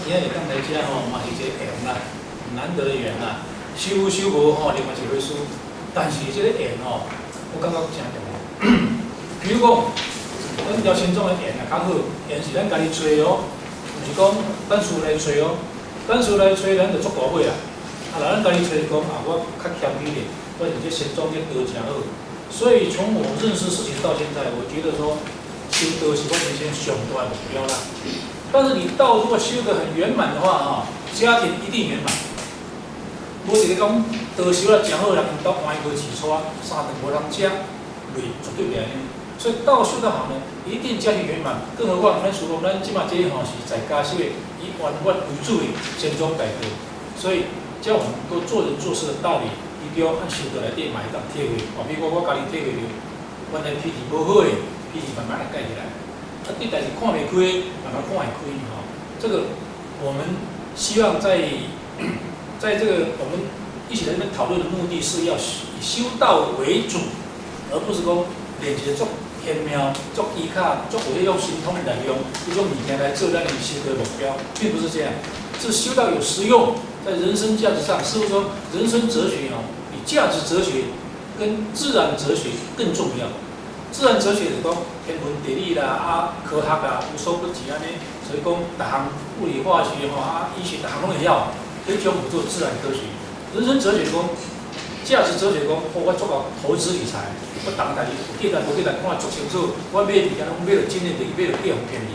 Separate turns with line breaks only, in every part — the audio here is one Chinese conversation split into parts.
今日当来遮吼，嘛是一个缘啦，难得的缘啦。修无吼，另外一回事。但是这个缘吼，我感觉真重要。比如讲，咱条心中的缘啊，较好，缘是咱家己找哦，毋是讲咱厝内找哦。咱厝内找，咱就足大尾啦。啊，咱家己找讲啊，我较谦虚点，我是这心中这道真好。所以从我认识事情到现在，我觉得说，修道是我人生上大的目标啦。但是你道如果修得很圆满的话啊，家庭一定圆满。无一个讲道修了真好，人到换个起厝，三顿无人食，累绝对袂安尼。所以道修得好呢，一定家庭圆满。更何况咱属龙，咱即马这吼是在家修的，以万物为主的先宗改革。所以教我们都做人做事的道理，一定要按修德来底嘛会当体会。哦，比如我家己体会着，阮的脾气无好的，脾气慢慢来改起来。啊，对代志看袂开，慢慢看会开哈。这个我们希望在这个我们一起来这边讨论的目的是要以修道为主，而不是讲练一个足玄妙、足依靠、足有用心通来用一种物件来做咱的修德目标，并不是这样。是修道有实用，在人生价值上，师父说人生哲学哦，比价值哲学跟自然哲学更重要。自然哲学就是讲天文地理啦、科学啊，无所不及安尼，所以讲逐项物理化学医学逐项拢会晓。这种叫做自然科学。人生哲学讲，价值哲学讲，我做到投资理财，我当代志有简单无简单看足清楚，我买物件拢买了今年的，买了变红便宜。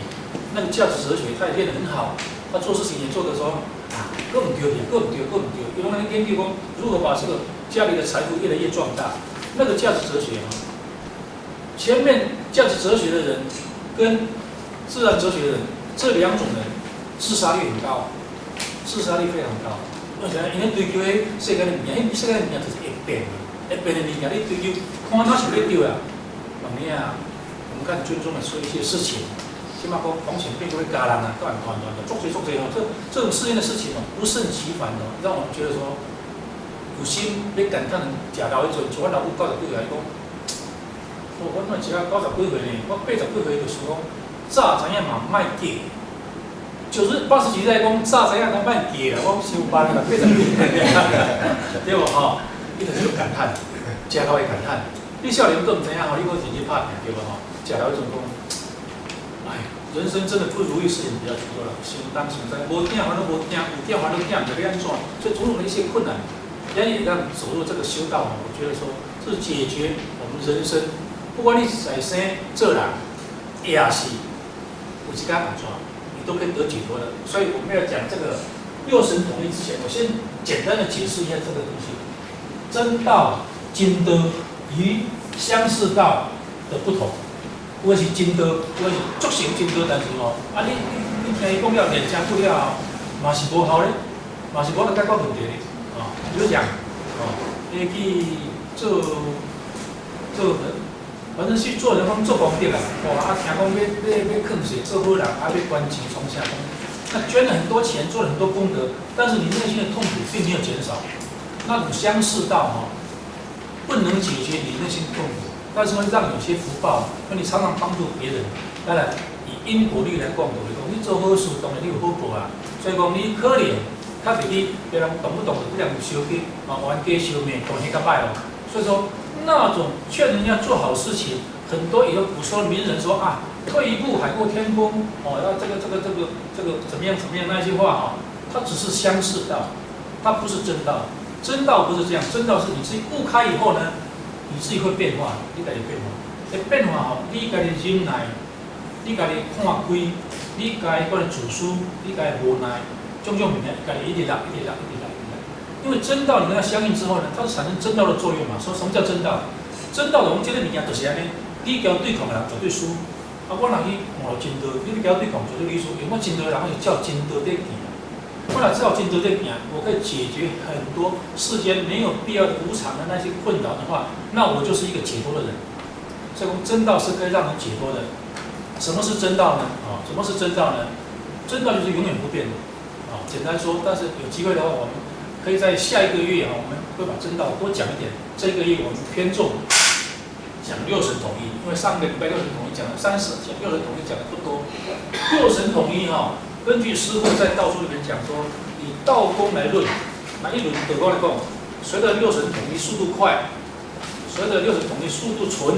那个价值哲学，他也练得很好，他做事情也做得说啊，更唔对，更唔对，更唔对。有人研究讲，如何把这个家里的财富越来越壮大，那个价值哲学啊，前面价值哲学的人跟自然哲学的人，这两种人自杀率很高。自杀率非常高，为什么？因为追求迄世界的物件，迄世界的物件就是会变的，会变的物件你追求，看哪是要对啊？问你啊，我们看尊重的说一些事情，起码讲风险变就会加人啊，干团团的，做这哦，这种世间的事情哦，不胜其烦哦，让我们觉得说，有心要感叹食老迄阵，像我老母90几岁来讲，我那食到90几岁呢，我80几岁就想讲，早知影嘛，卖假。80几岁讲早知影咱卖假啦，我上班啦，80几岁，对无吼？你就是感叹，食到会感叹。你少年更唔知影吼，你讲自己拍拼对无吼？食到迄种讲，哎，人生真的不如意事情比较多了，想当想在，无听反正无听，有听反正听，就要安怎？所以种种的一些困难，也让走入这个修道我觉得说，是解决我们人生，不管你在生做人，也是有一间安怎。都可以得解脱的，所以我们要讲这个六神统一之前，我先简单的解释一下这个东西。真道、经德与相似道的不同。有的是经德，有的是足成经德，但是哦，你听伊讲了练真久了，嘛是无效咧，嘛是无得解决问题咧。比如讲，你去做。反正去做人讲做功德啦，听讲要坑谁，做好人，要关钱从下东，那捐了很多钱，做了很多功德，但是你内心的痛苦并没有减少。那种相似道不能解决你内心的痛苦，但是会让有些福报，你常常帮助别人。当然，以因果律来讲，就是讲你做好事，当然你有好报啊。所以讲你可怜，较袂比别人懂不懂的，不然有烧去冤家烧命，当然较歹咯。所以说。那种劝人家做好事情，很多也有古时候名人说啊，退一步海阔天空，要这个怎么样那些话它只是相似道，它不是真道。真道不是这样，真道是你自己悟开以后呢，你自己会变化，你自己变化。变化你自己忍耐，你自己看开，你自己自私，你自己无奈，种种物件，自己一直来。因为真道你跟它相应之后呢，它是产生真道的作用嘛。说什么叫真道？真道的我们今天物件就是安尼，你交对抗的人绝对输。我若去换真道，你交对抗绝对你输，因为我真道的人是照真道在行。我若照真道在行，我可以解决很多世间没有必要的无常的那些困扰的话，那我就是一个解脱的人。所以真道是可以让人解脱的。什么是真道呢？什么是真道呢？真道就是永远不变的。简单说，但是有机会的话，我们。可以在下一个月我们会把真道多讲一点。这个月我们偏重讲六神统一，因为上个礼拜六神统一讲了30讲，六神统一讲的不多。六神统一根据师傅在道书里面讲说，以道功来论，那一轮德光来讲，随着六神统一速度快，随着六神统一速度纯，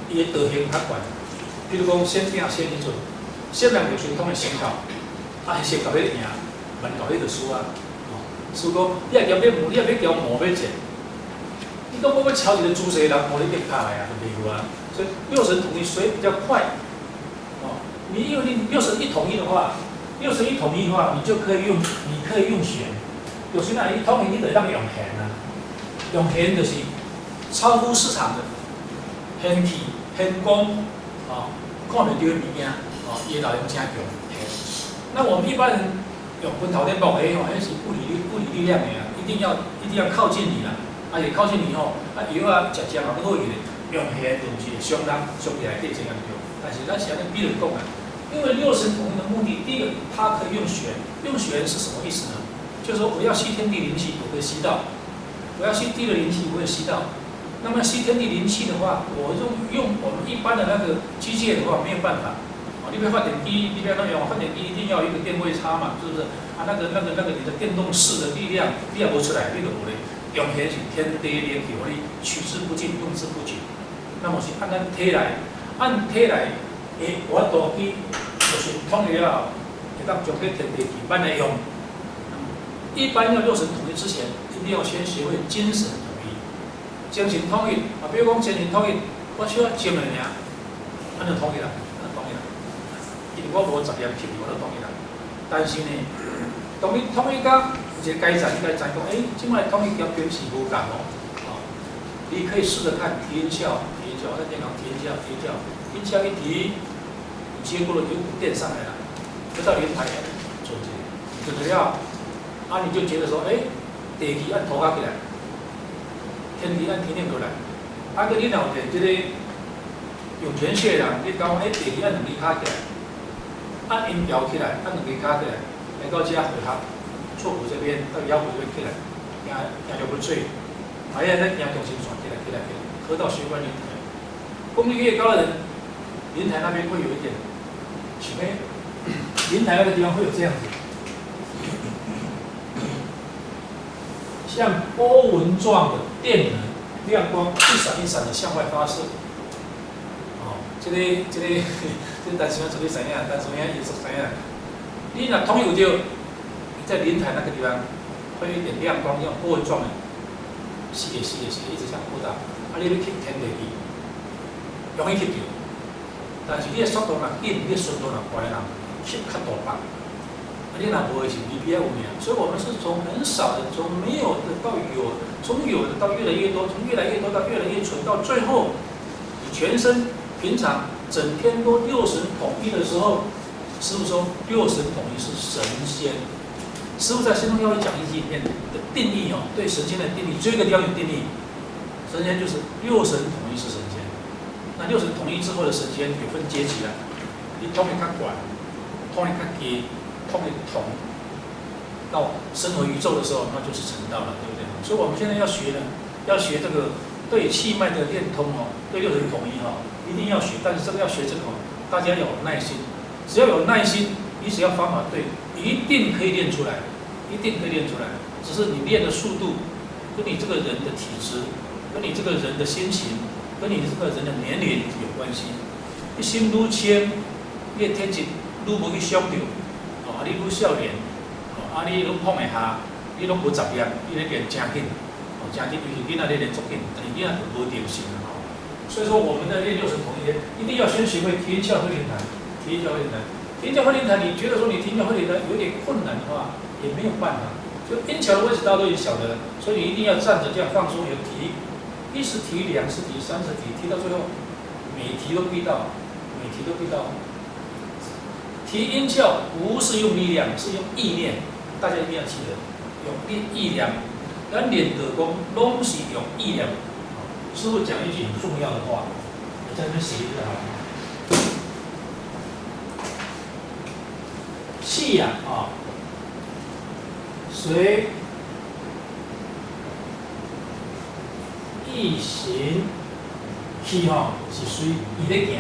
伊的德行较悬。比如讲先拼先去做，先人就传统的先教，先教迄赢，慢教迄就输啊。师讲你也要磨，你也要教磨要剪。你讲我要抄一个猪舌人，磨你变卡来啊，就没有啊。所以六神统一水比较快。因为你六神一统一的话，你就可以用玄。有时呢，一统一你得当用玄啊，用玄就是超乎市场的玄气、玄功看得到的物件伊老用真强。那我们一般人用滚头电棒那是物理力量的啊，一定要靠近你啦，也靠近你药食食嘛，好用玄就是相当起来对这样用。但是咱是安尼比人讲啊。因为六神统一的目的，第一个，它可以用玄。用玄是什么意思呢？就是说，我要吸天地灵气，我可以吸到；我要吸地的灵气，我也吸到。那么吸天地灵气的话，我用我们一般的那个机械的话，没有办法。你要发电机，你不要那用发电机，一定要有一个电位差嘛，是不是？那个你的电动式的力量，你也无出来，你就无咧。用玄是天地灵气，我哋取之不尽，用之不尽。那么是按体来，我多去就是统一了，会当将这天地气慢来用。一般要六神统一之前，一定要先学会精神统一。精神统一比如讲精神统一，我需要精了尔，就统一啦，因为我无10年去，我就统一啦。但是呢，当你统一到有一个阶段，你该知讲，即摆统一条边是无共哦。你可以试着看提音效，我在电脑提音效，音效一提，你接过了有股电上来了，就到莲台做这了，你就觉得说，地气按拖起来，天地按天念过来，个你若有这个涌泉穴人，你讲地气按2支卡起来，按音调起来，按2支卡起来，来到这回合，错骨这边到腰骨这边起来，行就不醉，再行中心线起来，合到血管莲台。功力越高的人，莲台那边会有一点，莲台那个地方会有这样子，像波纹状的电能亮光一闪一闪的向外发射。这单纯出去怎样？单纯艺术怎样？你若统一有在莲台那个地方会有一点亮光，像波纹状的，吸一直向扩大。你要吸天地气。容易吸到，但是你的速度若紧，你的速度若快人吸较大把。你若无的是你比较有名，所以我们是从很少的，从没有的到有，从有的到越来越多，从越来越多到越来越纯，到最后，你全身平常整天都六神统一的时候，师父说六神统一是神仙。师父在《心中要义讲义记》里面的定义对神仙的定义，只有一个标准定义，神仙就是六神统一是神仙。那六神统一之后的神仙有分阶级啦，你统一较悬，统一较低，统一同，到升回宇宙的时候，那就是成道了，对不对？所以我们现在要学呢，要学这个对气脉的练通对六神统一一定要学。但是这个要学这个大家要有耐心，只要有耐心，你只要方法对，一定可以练出来，只是你练的速度，跟你这个人的体质，跟你这个人的心情。跟你这个人的年龄有关系，你心愈轻，你的天质愈无去伤到，你愈少年，你愈碰会下，你拢无10年，你咧练真紧，尤其囡仔咧练足紧，但是囡仔就无定性了所以说我们在练六神统一，一定要先学会提教会莲台，提教会莲台，你觉得说你提教会莲台有点困难的话，也没有办法，就阴桥的位置大家都已经晓得了，所以你一定要站着这样放松，有提。1时提、2时提、3时提，提到最后，每提都必到。提阴窍不是用力量，是用意念，大家一定要记得，用意量。咱练德功，拢是用意量。师父讲一句很重要的话，我在这边写一个好。气随意行，气是随伊咧行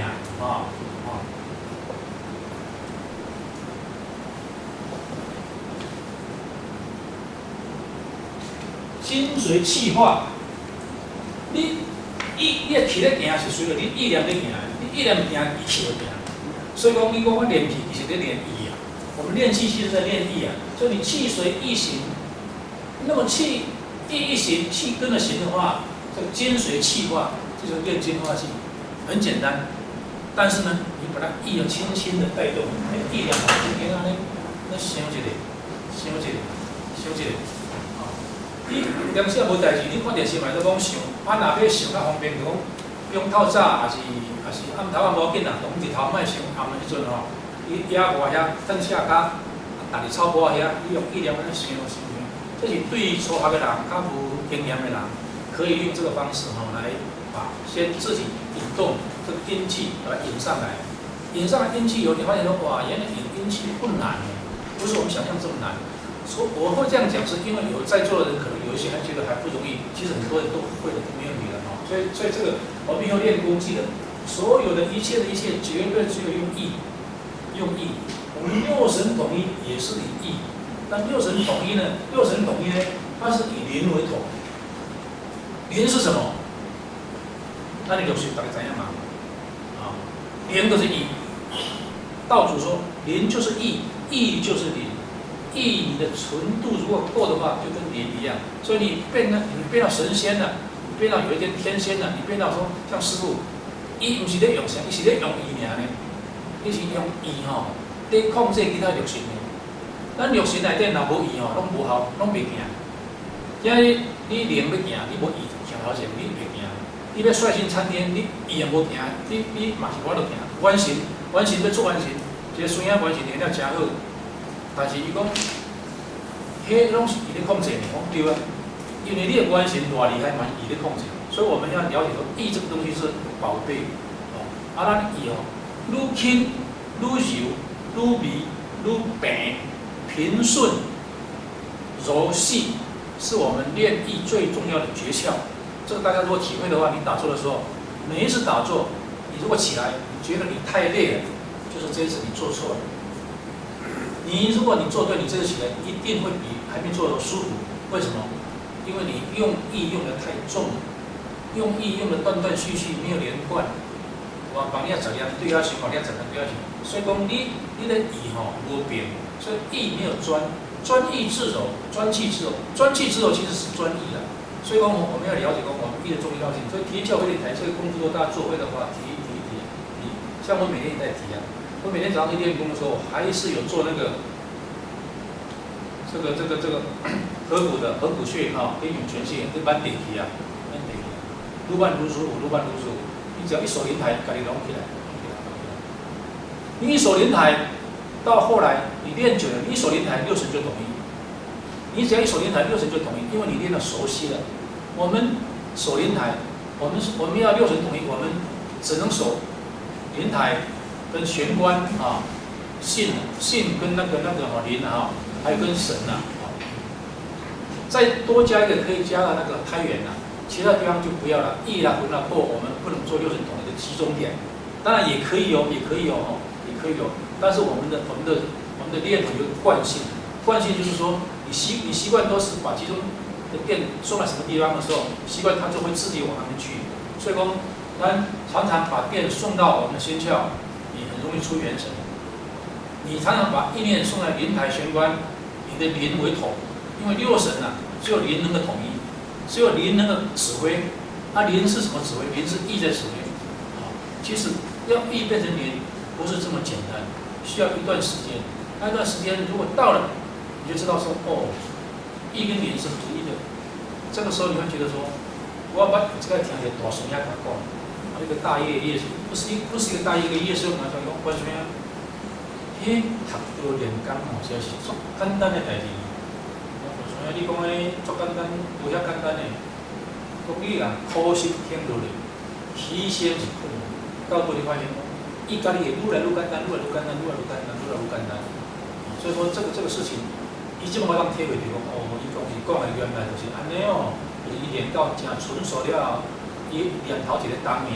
精髓气化。你的气咧行是随着你意念咧行，你意念行，伊气就行。所以讲，你讲我练气，其实咧练意啊。我们练气其实在练意啊。所以你气随意行，那么气意一行，气跟着行的话，这个精髓气化，这就是练精化气，很简单。但是呢，你把它意要轻轻的带动，意念好，轻轻啊，那想一个，想一个，想一个。你当时无代志，你看电视嘛，都讲想，啊，若要想较方便，就讲用透早，还是暗头啊无紧啊，当日头莫想，暗的时阵吼，伊遐外遐蹬下骹，逐日草坡遐，你用意念安尼想。这是对初学的人、较无经验的人，可以用这个方式吼来把先自己引动这个阴气，把它引上来。引上来阴气以后，你发现说，哇，原来引阴气不难，不是我们想象这么难。我会这样讲，是因为有在座的人可能有一些还觉得还不容易，其实很多人都会的，都没问题的哈。所以这个我们以后练功记的，所有的一切绝对只有用意，用意。我们六神统一也是以意，但六神统一呢，它是以灵为统。灵是什么？那你就是大概怎样嘛？啊，灵就是意。道主说，灵就是意，意就是灵。意你的纯度如果够的话，就跟灵一样。所以你变到神仙了，你变到有一天天仙了，你变到说像师父，伊不是在用啥，伊是在用意尔呢。伊是用意吼，在控制其他六神的。咱六神内底若无意吼，拢无效，拢袂行。因为你灵要行，你无意行好势，你袂行。你要率先参天，你意也无行，你嘛是我都行。完成要做完成，一个孙仔完成练了真好。但是伊讲，迄拢是伊咧控制的，讲对啊，因为你的关系偌厉害嘛，伊咧控制，所以我们要了解说，意这个东西是宝贝，哦，啊，咱意哦，愈轻、愈柔、愈微、愈平、平顺、柔细，是我们练意最重要的诀窍。这个大家如果体会的话，你打坐的时候，每一次打坐，你如果起来，你觉得你太累了，就是这一次你做错了。如果你做对，你这个起来一定会比还没做的舒服。为什么？因为你用意用得太重了，用意用得断断续续，没有连贯。我帮你怎样对下去，帮你怎样对下去。所以讲你的意吼无变，所以意没有专意自柔，专气自柔，专气自柔其实是专意的。所以讲我们要了解讲我们意的重要性。所以提教会练台这个功夫，如果大家做会的话，提，像我每天也在提啊。我每天早上去练功的时候，还是有做那个合谷的合谷穴哈，跟涌泉穴，跟慢点提啊，愈慢愈舒服，愈慢愈舒服。你只要一手莲台，家己拢起来。你一手莲台，到后来你练久了，你一手莲台六神就统一。你只要一手莲台六神就统一，因为你练得熟悉了。我们手莲台，我们要六神统一，我们只能手莲台。跟玄关啊，信跟那个灵啊，还有跟神啊，再多加一个可以加了那个胎元啊，其他地方就不要了。意啦、魂啦、魄，我们不能做六神统一的集中点。当然也可以哦，也可以哦。但是我们的练有一个惯性，惯性就是说，你习惯都是把集中的电送在什么地方的时候，习惯它就会自己往那边去。所以说，咱常常把电送到我们的心窍。你很容易出元神。你常常把意念送在灵台玄关，以的灵为统，因为六神啊，只有灵能够统一，只有灵能够指挥。那灵是什么指挥？灵是意在指挥。其实要意变成灵，不是这么简单，需要一段时间。那一段时间如果到了，你就知道说，哦，意跟灵是独一的。这个时候你会觉得说，我把这个听起来大声呀，讲。一个大业业师，不是一个大业，一个业师，我们讲讲关什么呀？嘿，读到炼钢哦，实在是足简单的代志。你讲的足简单，无遐简单的。讲你人苦心听落去，提升是困难。到尾你发现，伊家己会愈来愈简单，愈来愈简单，愈来愈简单，愈来愈简单。所以说这个事情，伊即马我当体会着讲，哦，伊讲的原来就是安尼哦，就是伊练到真纯熟了。伊念头一个当名，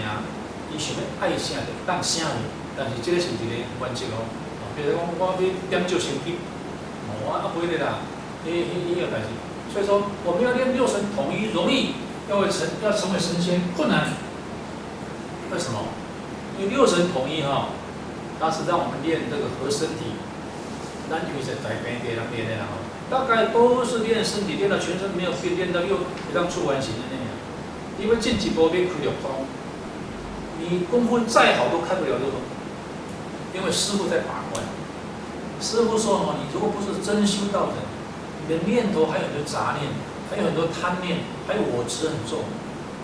伊想要爱啥就当啥的，但是这个是一个原则哦。比如讲，我要点照成绩，啊不会的啦，迄个代志，所以说我们要练六神统一容易，要成为神仙困难。为什么？因为六神统一哈，它是让我们练这个合身体，咱就是在边给它练的哈。大概都是练身体，练到全身没有变，练到又让出完形的那样。因为进几波变开六通，你功夫再好都开不了六通，因为师傅在把关。师傅说哦，你如果不是真修道人，你的念头还有很多杂念，还有很多贪念，还有我执很重，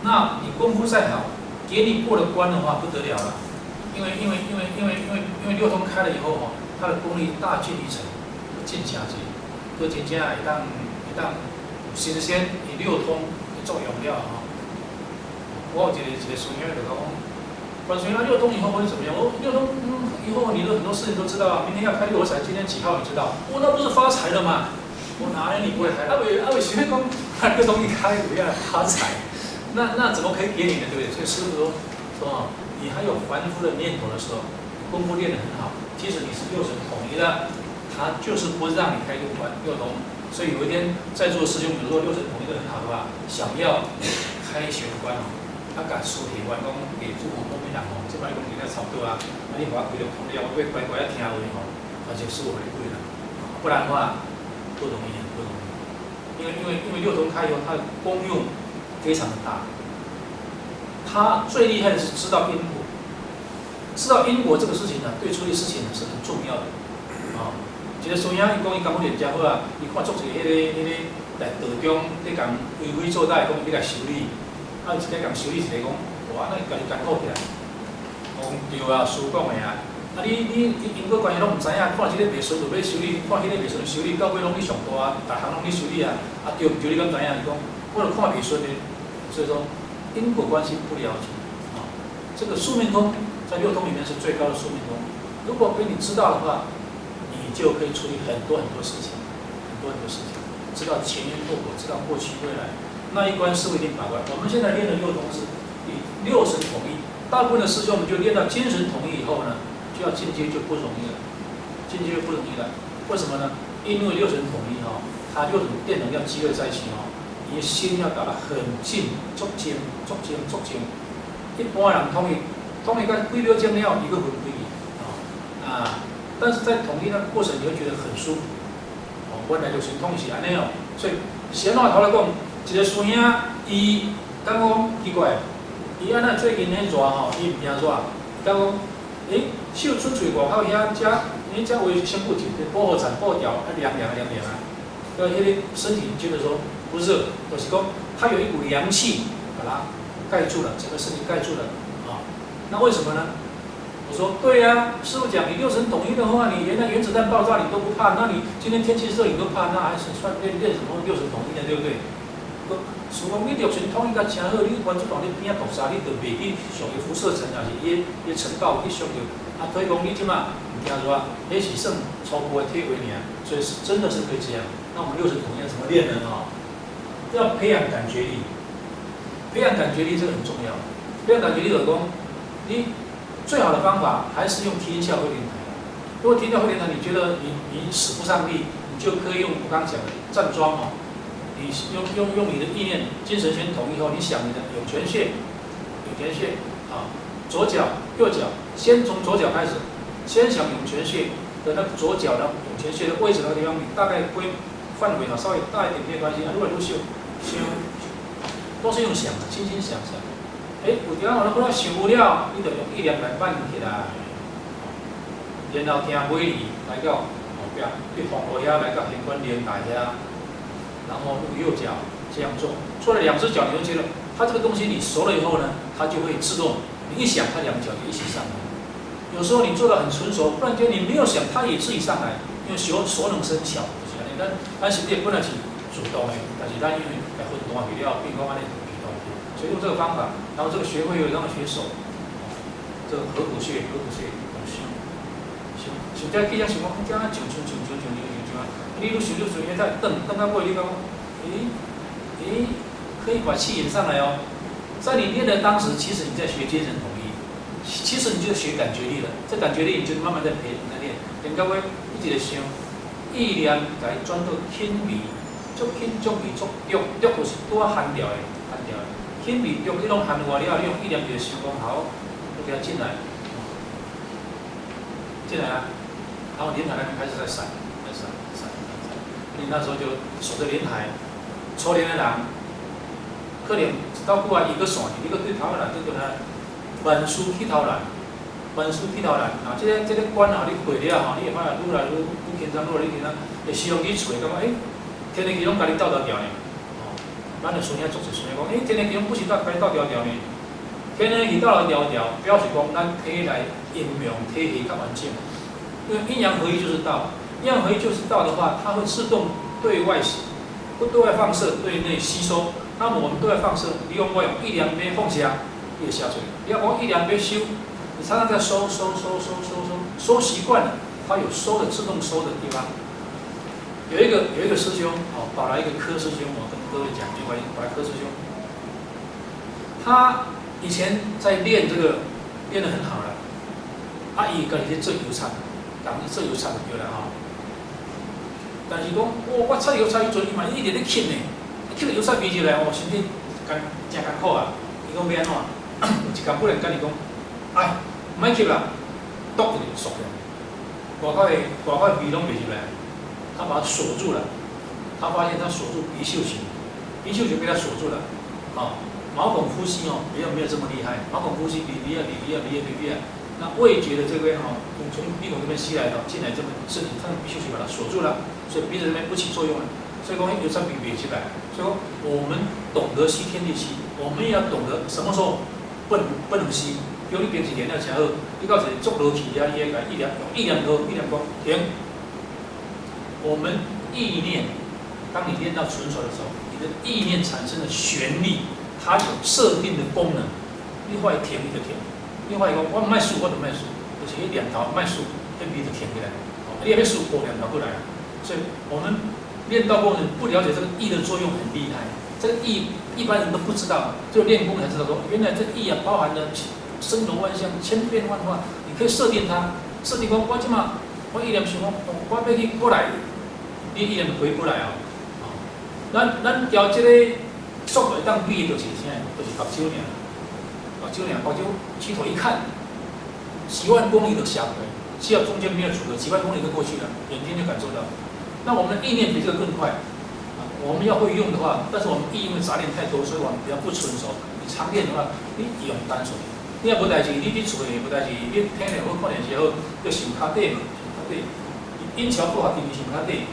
那你功夫再好，给你过了关的话不得了了。因为六通开了以后哈，他的功力大进一层，进下去。佢真正会当新鲜，以六通的作用了哈。我有一个孙女就讲，关孙女六通以后会怎么样？我六通以后你的很多事情都知道啊。明天要开六合彩，今天几号你知道？我那不是发财了吗？我哪来你不会开？阿伟学会讲，六通一开不要发财，那怎么可以给你呢？对不对？所以师傅说你还有凡夫的念头的时候，功夫练得很好，即使你是六神统一的。他就是不让你开六通，所以有一天在座的师兄，比如说六神统一的很好的话，想要开玄关哦，他敢输铁关，讲给父母都没人哦，这摆讲应该差不多啊，你把它开六通了，我要乖乖听话哦，而且师傅会贵了，不然的话不容易，因为六通开以后，它的功用非常的大，他最厉害的是知道因果，知道因果这个事情呢，对处理事情是很重要的啊。一个孙仔伊讲伊功夫练真好啊，伊看足一个来道中咧共为非作歹，讲伊来修理，啊一个共修理一个讲，哇，那家己艰苦起来，讲对啊，师讲的啊，啊你因果关系拢唔知影，看即个袂顺就要修理，看迄个袂顺修理，到尾拢你上大啊，逐项拢你修理啊，啊对唔对你敢知影？伊讲我著看袂顺的，所以说因果关系不了解啊，这个宿命通在六通里面是最高的宿命通，如果给你知道的话。你就可以处理很多事情，知道前因后果，知道过去未来，那一关是一定把关。我们现在练的六通是以六神统一，大部分的师兄们就练到精神统一以后呢，就要进阶就不容易了，为什么呢？因为六神统一哈，它六种电能要集合在一起哈，你的心要搞得很近，足精。一般人统一到几秒钟了，一个分开啊。但是在统一那个过程，你会觉得很舒服。哦，原来就是统一是安尼哦。所以先话头来讲，一个孙兄，伊刚讲奇怪，伊安那最近很热吼，伊唔惊热，刚讲，手出嘴外口遐遮，你遮为先不停的保护伞保掉，凉啊。那迄个身体觉得说不热，就是讲它有一股凉气把它盖住了，整个身体盖住了啊。那为什么呢？我说对呀，师傅讲你六神统一的话，你连那原子弹爆炸你都不怕，那你今天天气热你都怕，那还是算练什么六神统一的，对不对？师傅讲你六神统一甲真好，你关注到你边啊毒杀，你就袂去上个辐射层啊，是伊尘道去伤着。啊，所以讲你即马唔惊热，那是算初步的体会尔，所以是真的是可以这样。那我们六神统一怎么练呢？要培养感觉力，这个很重要。培养感觉力就是讲你。最好的方法还是用天教会莲台。如果天教会莲台，你觉得你使不上力，你就可以用我刚讲的站桩哦。你用你的意念，精神先统一后，你想你的涌泉穴啊，左脚右脚，先从左脚开始，先想涌泉穴的那个左脚的涌泉穴的位置那个地方，你大概规范围稍微大一点没关系啊。如果都修，都是用想的，轻轻想。有地方我可能想不了，你就用意念来放起来，然后听美丽来到后边，去黄河遐来到玄关莲台遐，然后用右脚这样做，做了两只脚，你就觉得它这个东西你熟了以后呢，它就会自动，你一想它两脚就一起上来。有时候你做得很纯熟，忽然间你没有想，它也自己上来，因为熟能生巧，就是安尼。咱身体本来是主动的，但是咱因为来分段去了，变讲安尼。所以用这个方法，然后这个穴会有让他学手，这个合谷穴，想在地上想讲，这样上，你如想现在蹬到尾，你讲，可以把气引上来哦。在你练的当时，其实你在学精神统一，其实你就学感觉力了。这感觉力你就慢慢在练，练到尾，一直想，意念来转到轻微，足轻足味足毒，毒就是拄啊含掉的，含掉的。轻味毒你拢含外了，你用意念就想讲好，就给它进来，进来啊，然后莲台那边开始在闪，在闪，闪，闪。你那时候就守着莲台，初年的人，可能一到久啊，伊个线，伊个对头的人就叫他文书剃头人。文书剃头人啊，这个官啊，你过了吼，你会发现愈来愈紧张，愈来愈紧张。会时常去找，感觉天天气拢甲你斗调调呢。哦，咱就顺下做一顺下讲，天天气拢不是甲你斗调调呢。天天气斗来调调，表示讲咱体内阴阳体系较完整。因为阴阳合一就是道，阴阳合一就是道的话，它会自动对外放射，对内吸收。那么我们对外放射，你用我用一两杯放下，你也下水。你要讲一两杯收。你常常在收习惯了，它有收的自动收的地方。有一个师兄哦，找来一个柯师兄，我跟各位讲，另外找来柯师兄，他以前在练这个练得很好了，伊跟伊去做油漆，人去做油漆就对了哈。但是讲，我擦油漆迄阵，伊嘛一直咧吸呢，吸油漆味入来，身体真艰苦啊。伊讲要安怎？有一工不能跟你讲。哎，莫吸啦，毒就熟了，外口的味拢袂入来，他把它锁住了。他发现他锁住鼻嗅型，鼻嗅型被他锁住了。哦，毛孔呼吸哦，没有这么厉害，毛孔呼吸鼻啊，那味觉的这边哦，从鼻孔这边吸来的，进来这边身体，他的鼻嗅型把它锁住了，所以鼻子这边不起作用了。所以讲有三鼻袂起来，所以讲我们懂得吸天地吸，我们也要懂得什么时候不能吸。比如你平时练了真好，你到时做落去啊，你会甲意念用意念讲停。我们意念，当你练到纯熟的时候，你的意念产生的旋律，它有设定的功能。你发现停你就停，你发现讲我卖数我就卖数，就是一两头卖数，那笔就停起来。你要数过两头过来，所以我们练到过程不了解这个意的作用很厉害，这个意一般人都不知道，就练功才知道说，原来这意啊包含了。森罗万象，千变万化，你可以设定它。设定讲，我即马，我意念想讲，我要去过来，你意念回不来哦。咱调这个速会当比就是啥？就是目睭尔，目睭起头一看，几万公里的下回，只要中间没有阻隔，几万公里就过去了，眼睛就感受到。那我们的意念比这个更快。我们要会用的话，但是我们意念杂念太多，所以我们比较不纯熟。你常练的话，你用单纯。你也无代志，你厝诶无代志，你体力好看电视好，要想脚底嘛，想脚底。阴桥不好，你想脚底。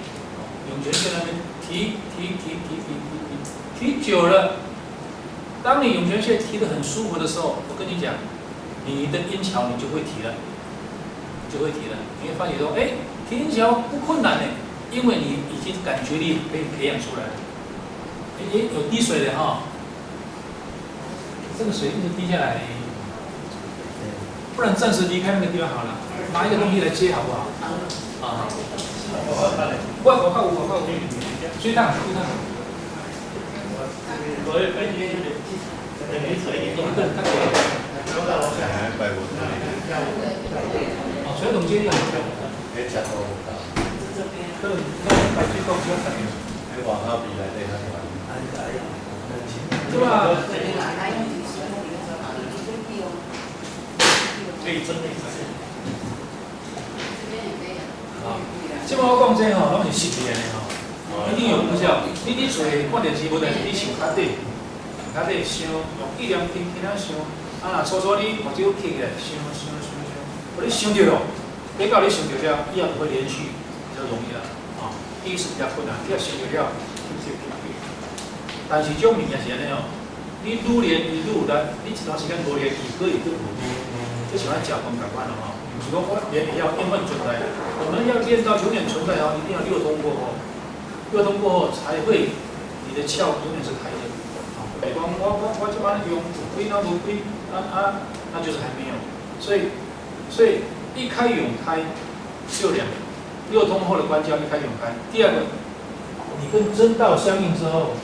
涌泉穴那边提久了，当你涌泉穴提得很舒服的时候，我跟你讲，你的阴桥你就会提了，你会发觉说，提阴桥不困难呢，因为你已经感觉力被培养出来了。有滴水的哈，这个水一直滴下来。不然暂时离开那个地方好了，拿一个东西来接好不好？啊，我靠，追烫。水桶接一下。白水沟比较长。往后比来对它。对吧？可以真的啊！即摆我讲这吼，拢是实验的吼，一定有功效。你做看电视无代志，你想脚底想用意念轻啊想，啊，初你目睭起来想，你想着咯，等到你想着了，以后就会连续，比较容易啦。啊，第一是比较困难，你要想着了，但是这种物件是安尼哦，你愈练愈难，你一段时间无练，伊可以更好。就喜欢假空感官了哈，如果也要因为存在，我们要练到永远存在哦，一定要六通过后，才会你的窍永远是开的。北光我这帮用亏那不亏那就是还没有。所以一开永开只有两个，六通后的关窍一开永开。第二个，你跟真道相应之后，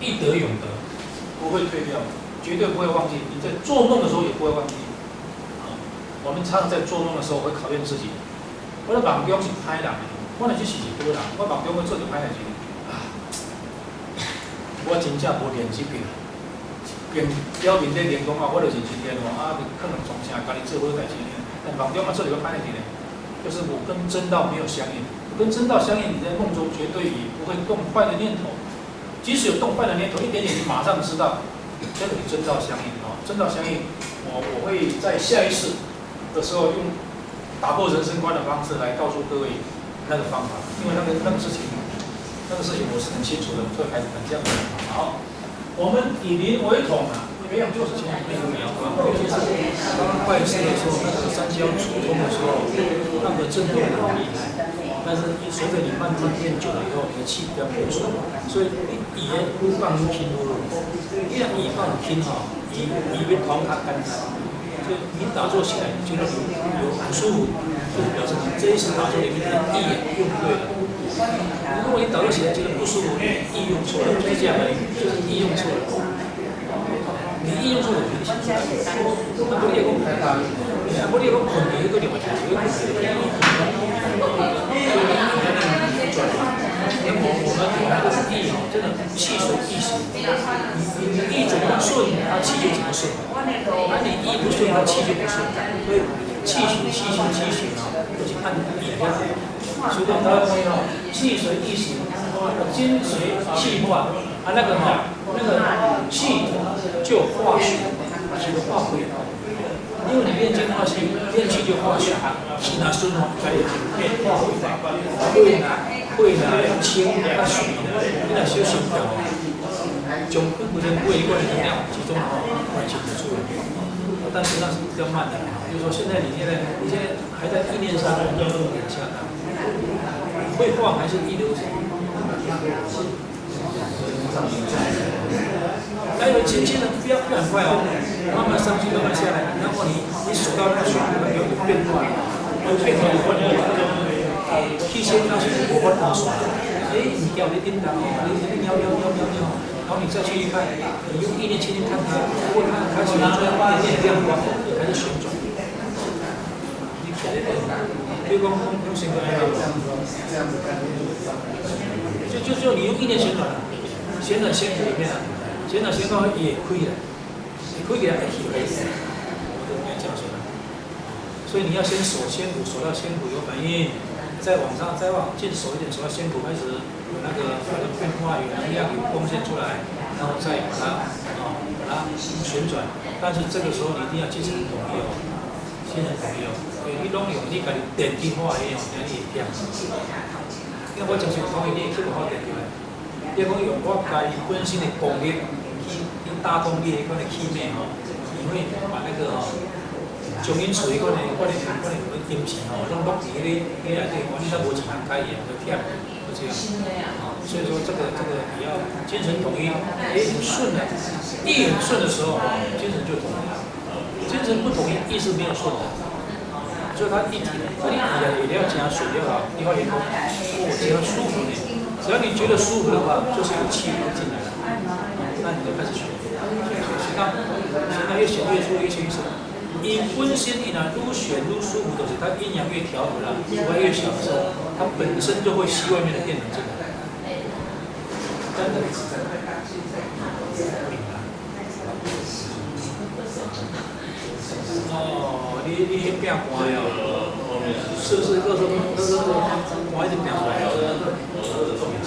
一得永得，不会退掉，绝对不会忘记。你在做梦的时候也不会忘记。我们常常在做梦的时候会考验自己。我的梦中是歹人，我若只是一个人，我梦中要做着歹代志啊，我真正无练这边，表面在练讲啊，我就是真练哦，啊，可能从啥家己做好代志呢，但梦中啊做了个歹事呢，就是我跟真道没有相应，跟真道相应，你在梦中绝对也不会动坏的念头，即使有动坏的念头，一点点你马上知道，这个与真道相应啊，真道相应，我会在下一次的时候用打破人生观的方式来告诉各位那个方法，因为那个事情我是很清楚的，所以还是很这样的。好，我们以邻为统啊，没有就是前面没有聊过，尤其是刚刚拜师的时候，那个三焦疏通的时候，那个震动很厉害。但是随着你慢慢练久了以后，你的气比较平顺，所以你也不放不轻不弱，一样你放轻哈，你别头卡干干，就你打坐起来，你觉得有很舒服，就是表示你这一次打坐里面的意用对了。如果你打坐起来觉得不舒服，意用错了，就是这样而已，就是意用错了。你意用错了，你想出来，那不列讲，不列讲困难一个另外一个困难。我们原来都是意哦，真的气随意行，你意怎么顺，它气就怎么顺；而你意不顺，它气就不顺。所以气行啊，就是按意来。所以大家注意哦，气随意行，精随气化，啊那个气就化血，血的化回。因为你练精化气，练气就化血，气拿顺哦，才有变化回来。会清啊水呢，你若小心调，将不能胃罐的能量集中完全的出来。但是那是比较慢的，就是说现在你现在还在意念上要点下它，会晃还是一流程。还有轻轻的，不要很快哦，慢慢上去，慢慢下来，然后你手到那水，它有变化，有变化有关系。气血那是无法打算，你叫你叮当哦，你喵，然后你再去看，你用意念轻轻看它，如果它开始有点亮光，开始旋转，你看那个，比如讲用旋转来讲，就你用意念旋转，旋转仙骨里面啊，旋转仙骨也可以的，也可以给它起回来，我都没有讲出来，所以你要先锁仙骨，锁到仙骨有反应。再往进手一点，手到仙骨开始有那个变化，有能量有贡献出来，然后再把它旋转。但是这个时候你一定要精神统一哦，精神统一哦。你拢用你家己电气化的哦，你会掂。因为我就是讲你去不好电出来。你讲用我家己本身的功力去打通你迄款的气脉哦，你会把那个从因厝迄款的阴气吼，拢落伫迄内底，你才无钱通开业，就忝，就这样。所以说这个也要精神统一，很顺的，意很顺的时候，精神就统一了。精神不统一，意是没有顺的。所以它一体，你也要加顺就好。你发现我只要舒服点，只要你觉得舒服的话，就是有气流进来了，那你就开始学。学到越学越出，越学越深。因温馨一呢，愈选愈舒服，就是它阴阳越调和了，阻碍越小的时候，它本身就会吸外面的电能进来。真的。哦，你变乖哦，是不是？各种乖一直变出来。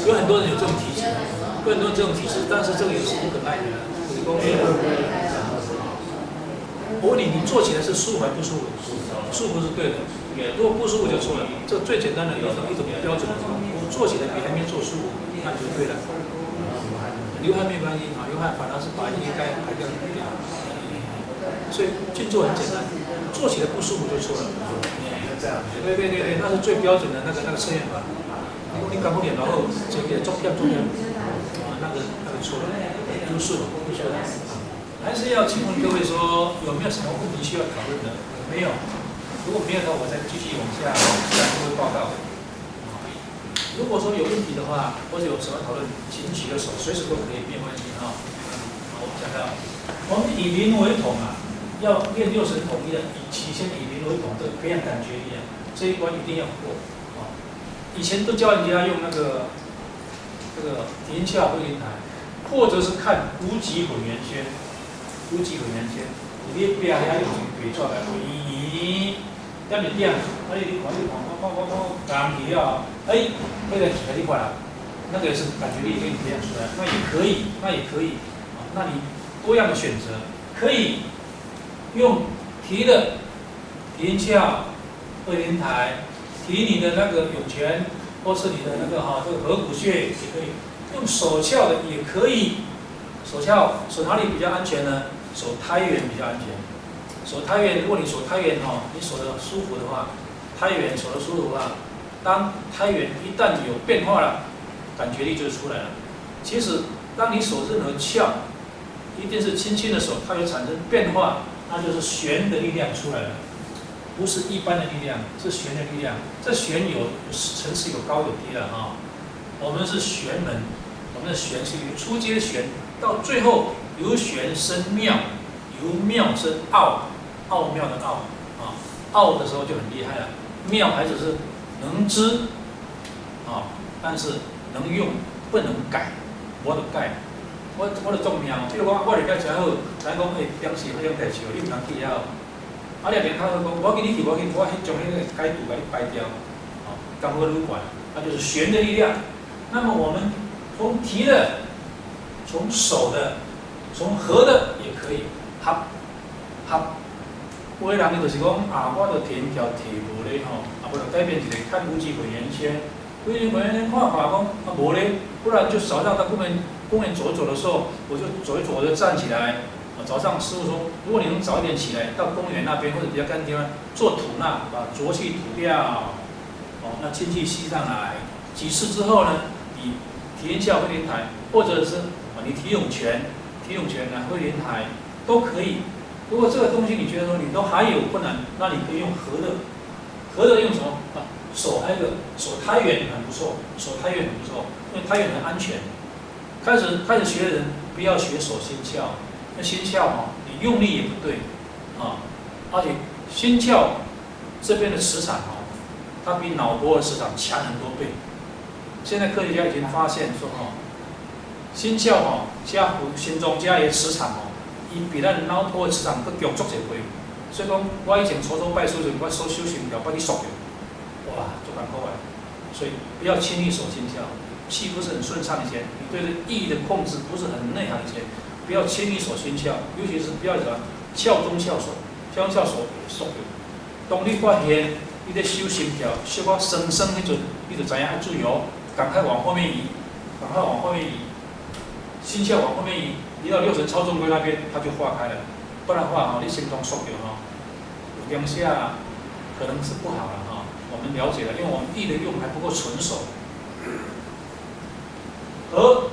有很多人有这种体质，有很多人这种体质，但是这个也是不可奈何的，我问你，你做起来是舒服还是不舒服？舒服是对的，如果不舒服就错了。这最简单的一种标准。我做起来比还没做舒服，那就对了。流汗没关系啊，流汗反而是把应该排掉。所以静坐很简单，做起来不舒服就错了。对，那是最标准的那个测验法。你搞不了，然后这个中间那个错了，不顺。还是要请问各位说，有没有什么问题需要讨论的？没有，如果没有的话，我再继续往下各位报告。如果说有问题的话，或者有什么讨论，请举个手，随时都可以，没关系啊。我们讲到，我们以邻为统啊，要练六神统一的，先以邻为统，这个培养感觉力啊，这一关一定要过啊。以前都教人家用那个体音器回灵台。或者是看无极混元圈，无极混元圈，你壁遐用笔出来，咦，踮一点，你看，刚提了，那个几个地方啦，那个是感觉力给你培养出来，那也可以，那你多样的选择，可以用提的提音鞘、二连台，提你的那个涌泉，或是你的那个这个合谷穴也可以，用手鞘的也可以，手哪里比较安全呢？手胎元比较安全。手胎元，如果你手胎元你手的舒服的话，胎元手的舒服的话，当胎元一旦有变化了，感觉力就出来了。其实，当你手任何鞘，一定是轻轻的手，它会产生变化，那就是旋的力量出来了，不是一般的力量，是旋的力量。这旋有层次，有高有低了我们是旋门，我们的旋是由初阶旋，到最后由旋生妙，由妙生奥，奥妙的奥奥的时候就很厉害了。妙还只是能知但是能用不能改，我的改。我的重妙，比如讲，我嚟解真好，咱讲当时迄种代志，你唔通去了。你连他讲，我给你去，我将迄个改图给你掰掉，刚好撸管，那就是旋的力量。那么我们从提的，从手的，从合的也可以合。有的人就是讲我就提一条提无咧无就改变一个看无极混元圈。无极混元圈看讲无咧，不然就早上到公园走的时候，我就走一走，我就站起来。早上师傅说，如果你能早一点起来，到公园那边或者比较干净地方做吐纳，把浊气吐掉，那清气吸上来。几次之后呢，你提音鞘、会连台，或者是你提涌泉会连台都可以。如果这个东西你觉得说你都还有困难，那你可以用合的用什么手还有个手胎元很不错，因为胎元很安全。开始学的人不要学手心鞘，那心鞘你用力也不对而且心鞘这边的磁场它比脑波的磁场强很多倍。现在科学家已经发现说心鞘加心中加一个磁场伊比咱脑波的磁场更强足一倍。所以讲我以前初初拜师时，我手修心条把你缩掉，哇，就难过来。所以不要轻易手心鞘。气不是很顺畅以前，你对这意的控制不是很内行以前，不要轻易手心鞘，尤其是不要鞘中鞘手，鞘中鞘手缩掉。当你发现你在修心条，修到生迄阵，你就知影要注意赶快往后面移，心鞘往后面移，移到六神操纵龟那边，它就化开了。不然的话你心中缩掉有当下可能是不好了我们了解了，因为我们意的用还不够纯熟。合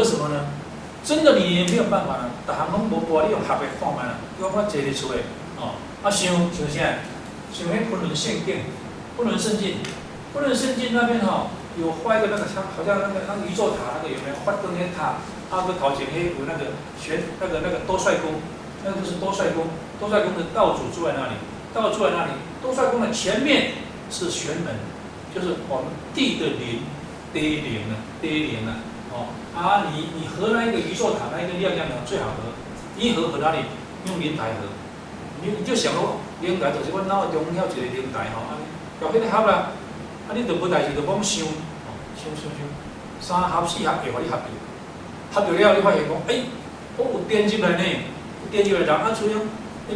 什么呢？真的你也没有办法了，大行拢无播，你用合的看卖啦。我坐伫厝的想啥？想迄昆仑圣境，昆仑圣境那边有画一个那个好像那个宇宙塔那个有没有？画灯那塔，个头前有那个那个多帅宫，那个就是多帅宫的道主住在那里，多帅宫的前面是玄门，就是我们地的灵，地灵你合那一个宇宙塔那一个亮亮的最好合，一合哪里？用灵台合，你就想灵台就是我脑中遐一个灵台搞迄个合啦，你就无代志就讲想，三合四合会互你合着，合着了你发现讲，我有电进来呢，电进来人所以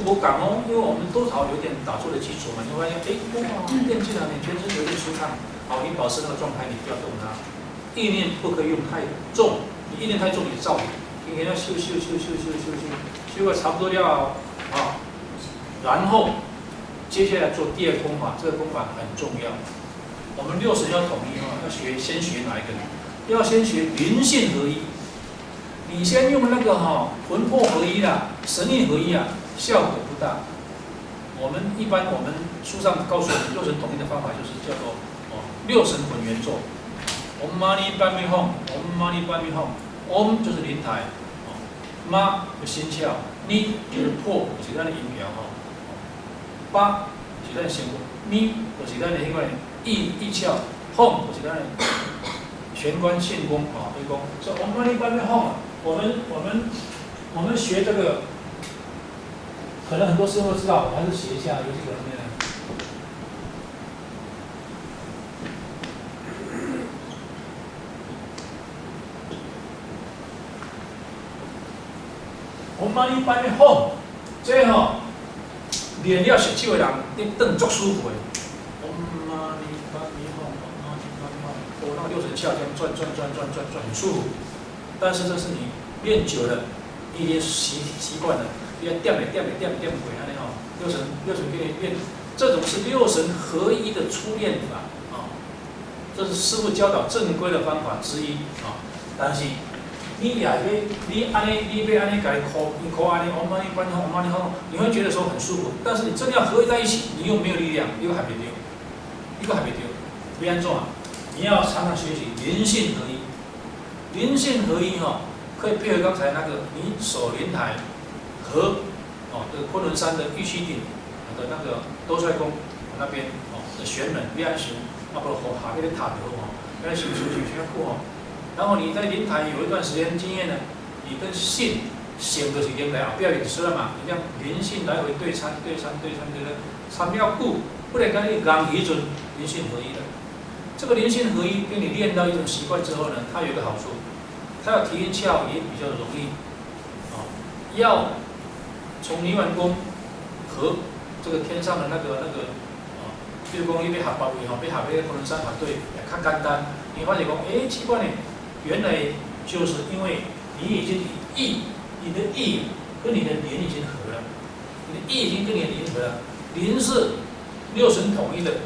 无共因为我们多少有点打坐的基础嘛，你发现哇，电进来你全身有点舒畅，你保持那个状态，你不要动它。意念不可以用太重，你意念太重，你造业。你给它修个差不多了然后接下来做第二功法，这个功法很重要。我们六神要统一先学哪一个呢？要先学灵性合一。你先用那个魂魄合一啦，神力合一效果不大。我们书上告诉我们，六神统一的方法就是叫做六神混元咒。Om Mani Padme Hum，Om 就是灵台，Ma 就心窍，Ni 就是魄，就是咱的阴苗八就是咱的心魄，Mi 就是咱的迄个意窍，Hum 就是咱的玄关性功所以讲，Om Mani Padme Hum 我们学这个，可能很多师傅知道，我还是写一下，有几个人呢。我们一般的吼，这吼练了熟手的人，你蹬足舒服的。我们一般的吼，我那六神窍这样转，很舒服。但是这是你练久了，你已经习惯了，你要点鬼安尼吼，六神给你练，这种是六神合一的初练法啊，这是师父教导正规的方法之一啊。但是你也你安尼，你要安尼改扣安尼，我们一般吼，你会觉得说很舒服，但是你真的要合一在一起，你又没有力量，一个还没丢，不要做啊！你要常常学习灵性合一。灵性合一哈，可以配合刚才那个你手莲台和这个昆仑山的玉虚顶的那个多帅宫那边的玄门必安修，不和下面的塔头必安修学酷然后你在莲台有一段时间经验呢，你跟性就是连来不要饮食了嘛，你这样灵性来回对参对参要顾，不然跟你刚一准灵性合一的。这个灵性合一，跟你练到一种习惯之后呢，它有一个好处，它要提阴窍也比较容易，要从泥丸宫和这个天上的那个比如讲，你要下八位要下那个昆仑山法对，也较简单。你发现讲，奇怪呢，原来就是因为你已经你的意跟你的灵已经合了，你的意已经跟你的灵合了，灵是六神统一的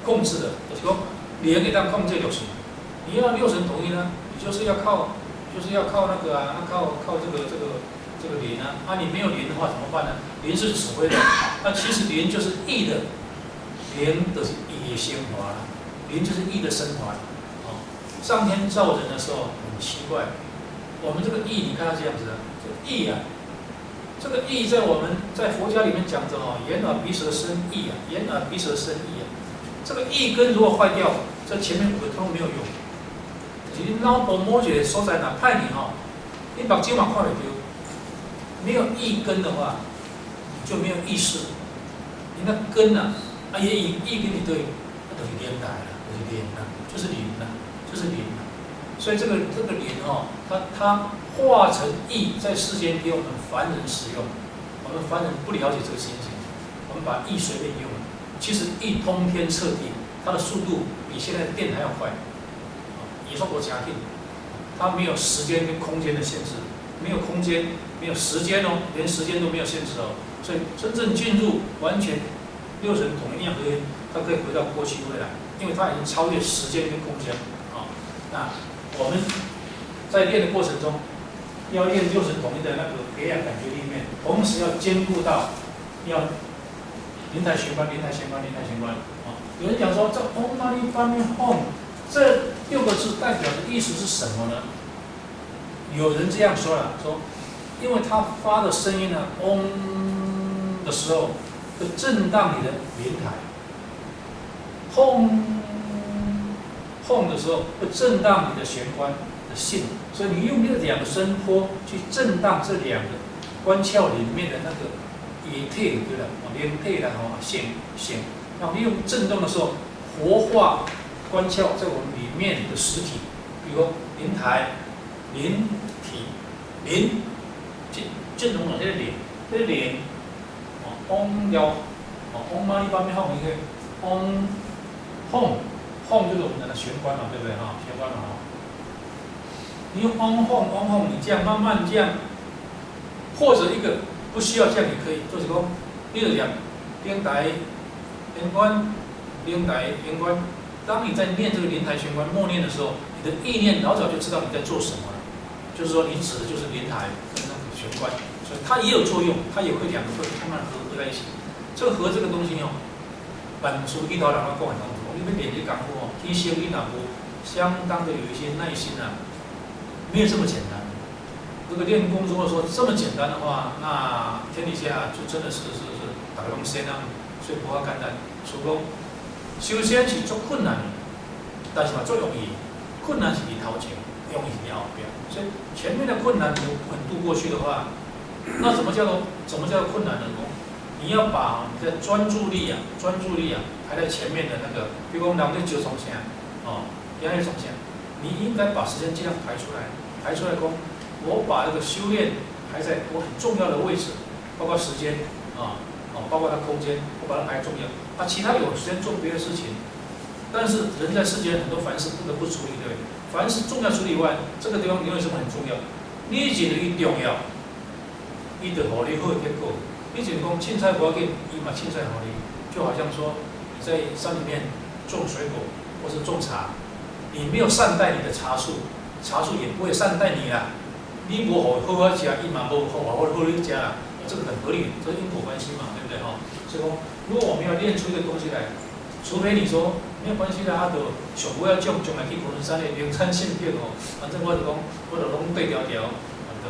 控制的，就是说。灵给它控制六神，你要六神统一呢，你就是要靠那个靠这个灵啊，你没有灵的话怎么办呢？灵是指挥的，那其实灵就是意的，灵都是意的升华了，灵就是意的升华。上天造人的时候很奇怪，我们这个意你看它这样子的，这个意啊，这个意在佛家里面讲着眼耳鼻舌身意啊，眼耳鼻舌身意啊，这个意根如果坏掉。这前面5个通没有用，就是你脑部某一个所在哪歹你你目睭嘛看袂到，没有意根的话，你就没有意识。你那根也意跟你对，那就是连来了，就是灵了。所以这个灵它化成意在世间给我们凡人使用，我们凡人不了解这个心情，我们把意随便用，其实意通天彻地。它的速度比现在的电还要快，也说国强劲，它没有时间跟空间的限制，没有空间，没有时间连时间都没有限制所以真正进入完全六神统一合一，它可以回到过去未来，因为它已经超越时间跟空间那我们在练的过程中，要练六神统一的那个培养感觉里面，同时要兼顾到要灵台玄关。有人讲说，这 Om Mani Padme Hum 这6个字代表的意思是什么呢？有人这样说了，说因为它发的声音呢，Om 的时候会震荡你的灵台 ，Hum 的时候会震荡你的玄关的性，所以你用这2个声波去震荡这2个关窍里面的那个液体对了，灵体啦线。然后利用震动的时候，活化关窍在我们里面的实体，比如灵台、灵体、灵，震动哪些灵？这些灵，Om Om Mani Padme Hum 一个 Hum 就是我们的玄关对不对玄关你用 Om 你这样慢慢这样，或者一个不需要这样也可以，就是说，例如讲灵台。灵台玄关，当你在念这个灵台玄关默念的时候，你的意念老早就知道你在做什么了。就是说，你指的就是灵台跟那个玄关，所以它也有作用，它也会2个会慢慢合在一起。这个这个东西板书一头两个讲很清楚，你们练这功夫提升你脑部相当的有一些耐心没有这么简单。如果练功如果说这么简单的话，那天底下就真的是打龙仙所以不好简单。所以讲，修仙是足困难的，但是嘛足容易。困难是伫头前，用力你后边。所以前面的困难你稳度过去的话，那怎么叫做困难呢？你要把你的专注力排在前面的那个，比如讲人在九重线，第二重线，你应该把时间尽量排出来，讲，我把这个修炼排在我很重要的位置，包括时间包括它空间，我把它排重要。其他有时间做别的事情，但是人在世间很多凡事不得不处理，对不对？凡事重要处理完，这个地方因为什么很重要？你认为伊重要，伊就互你好的结果。你只讲凊彩不要紧，伊嘛凊彩互你，就好像说你在山里面种水果或是种茶，你没有善待你的茶树，茶树也不会善待你啦。你无好好吃，伊嘛无好你吃啦，这个很合理，这是因果关系嘛，对不对所以说，如果我们要练出一个东西来，除非你说没有关系啦，就上尾要将来去昆仑山的名产性品反正我就讲，我就拢对调，就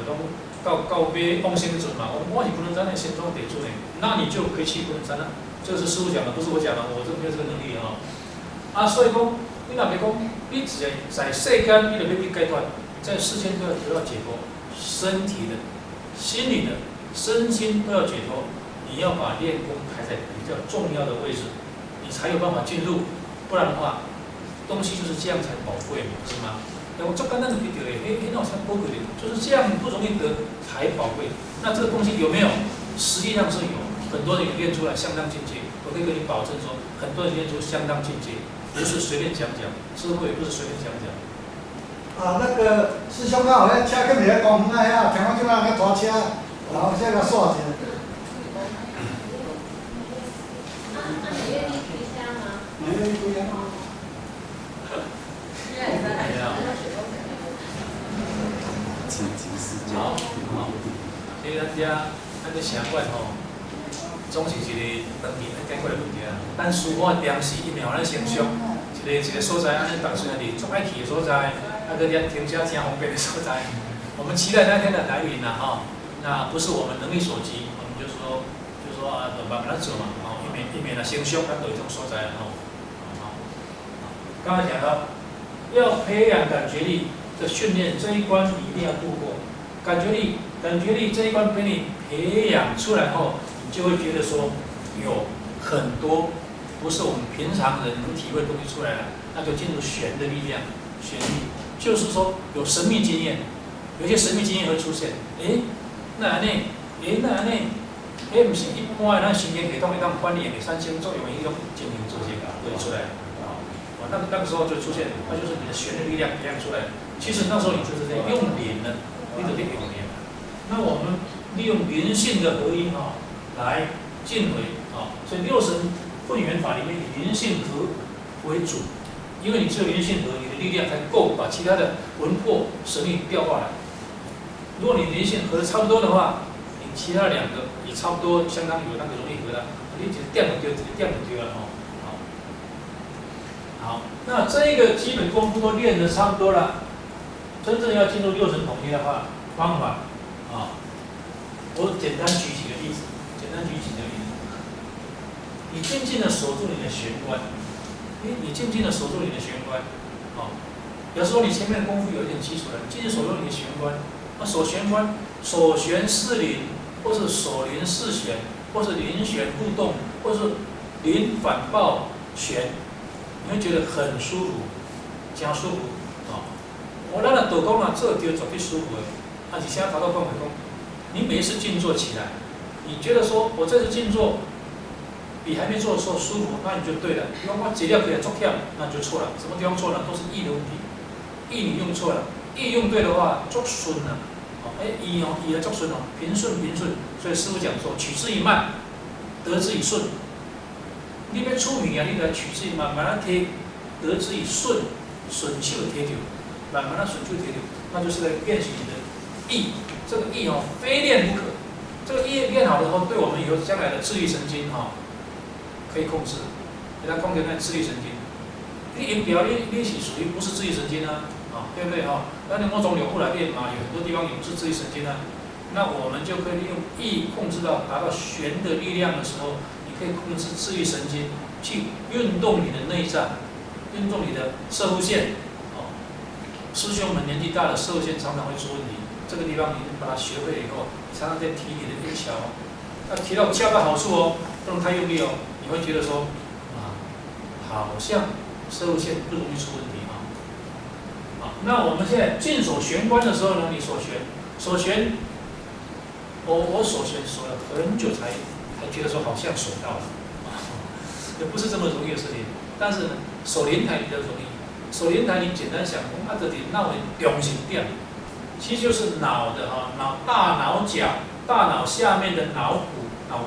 拢。到尾往生准嘛，我是昆仑山的先庄得住呢，那你就可以去昆仑山了。这个是师傅讲的，不是我讲的，我这没有这个能力所以讲，你若别讲，你只在世间，你就要去解脱，在世间都要得到解脱，身体的、心理的、身心都要解脱。你要把练功排在比较重要的位置，你才有办法进入，不然的话，东西就是这样才宝贵嘛，是吗？我做简单的比较那好像宝贵的，就是这样不容易得才宝贵。那这个东西有没有？实际上是有，很多人也练出来相当境界。我可以跟你保证说，很多人练出相当境界，不是随便讲，师傅也不是随便讲。
那个师兄啊，我车去袂公园啊，听讲即摆个拖车，然后这个煞者。
你愿意回家吗？
你愿意回家吗？
好，所以咱城管总是一个当地解决的问题啊。咱书法点是一定互咱成熟，一个所在，安尼逐岁是足爱去的所在，个连停车真方便的所在。我们期待那天的来临呐那不是我们能力所及，我们就说慢慢走嘛以免成熟，咱就一种所在刚才讲到，要培养感觉力的训练，这一关你一定要度过。感觉力这一关被你培养出来后，你就会觉得说，有很多不是我们平常人能体会的东西出来了，那就进入玄的力量，玄力就是说有神秘经验，有些神秘经验会出现。那不是一般的咱神经系统会当管理的产生作用的一种精灵做这个会出来。那个时候就出现，那就是你的玄的力量培养出来。其实那时候你就是在用灵了，你就在用灵。那我们利用灵性的合一来进回所以六神混元法里面以灵性合为主，因为你只有灵性合，你的力量才够把其他的魂魄神力调过来。如果你灵性合的差不多的话，你其他两个也差不多，相当有那个容易合的，你只电就丢，电就丢了好，那这一个基本功夫都练得差不多了，真正要进入六神统一的话，方法我简单举几个例子，你静静的守住你的玄关，你静静的守住你的玄关，有时候你前面的功夫有一点基础了，静静守住你的玄关，守玄关，守玄是灵，或是守灵是玄，或是灵玄互动，或是灵反抱玄。你会觉得很舒服，真舒服咱的道功做对绝对舒服的。而且现在达到讲，你每一次静坐起来，你觉得说我这次静坐比还没做的时候舒服，那你就对了。比方我解掉可以做跳，那你就错了。什么地方错了？都是意的问题。意你用错了，意用对的话，足顺了。意的足顺平顺。所以师父讲说，取之以慢，得之以顺。你要出名你就取之以慢，慢摕，得之以顺，顺手摕着，慢顺手摕着，那就是在练习你的意。这个意非练不可。这个意练好了后，对我们以后将来的自律神经可以控制，给它控制那自律神经。你音表你是属于不是自律神经对不对那你某种流部来练嘛，有很多地方也不是自律神经那我们就可以利用意控制到达到玄的力量的时候。可以控制自律神经，去运动你的内脏，运动你的射护腺，师兄们年纪大了，射线常常会出问题。这个地方你把它学会了以后，常常在提你的技巧，要提到恰到好处哦，不能太用力哦。你会觉得说，好像射线不容易出问题啊。那我们现在进手玄关的时候呢，你手旋，我手旋锁了很久才觉得说好像锁到了，也不是这么容易的事情。但是呢，手莲台比较容易。手莲台你简单想，这里脑的中心点，其实就是脑的大脑角，大脑下面的脑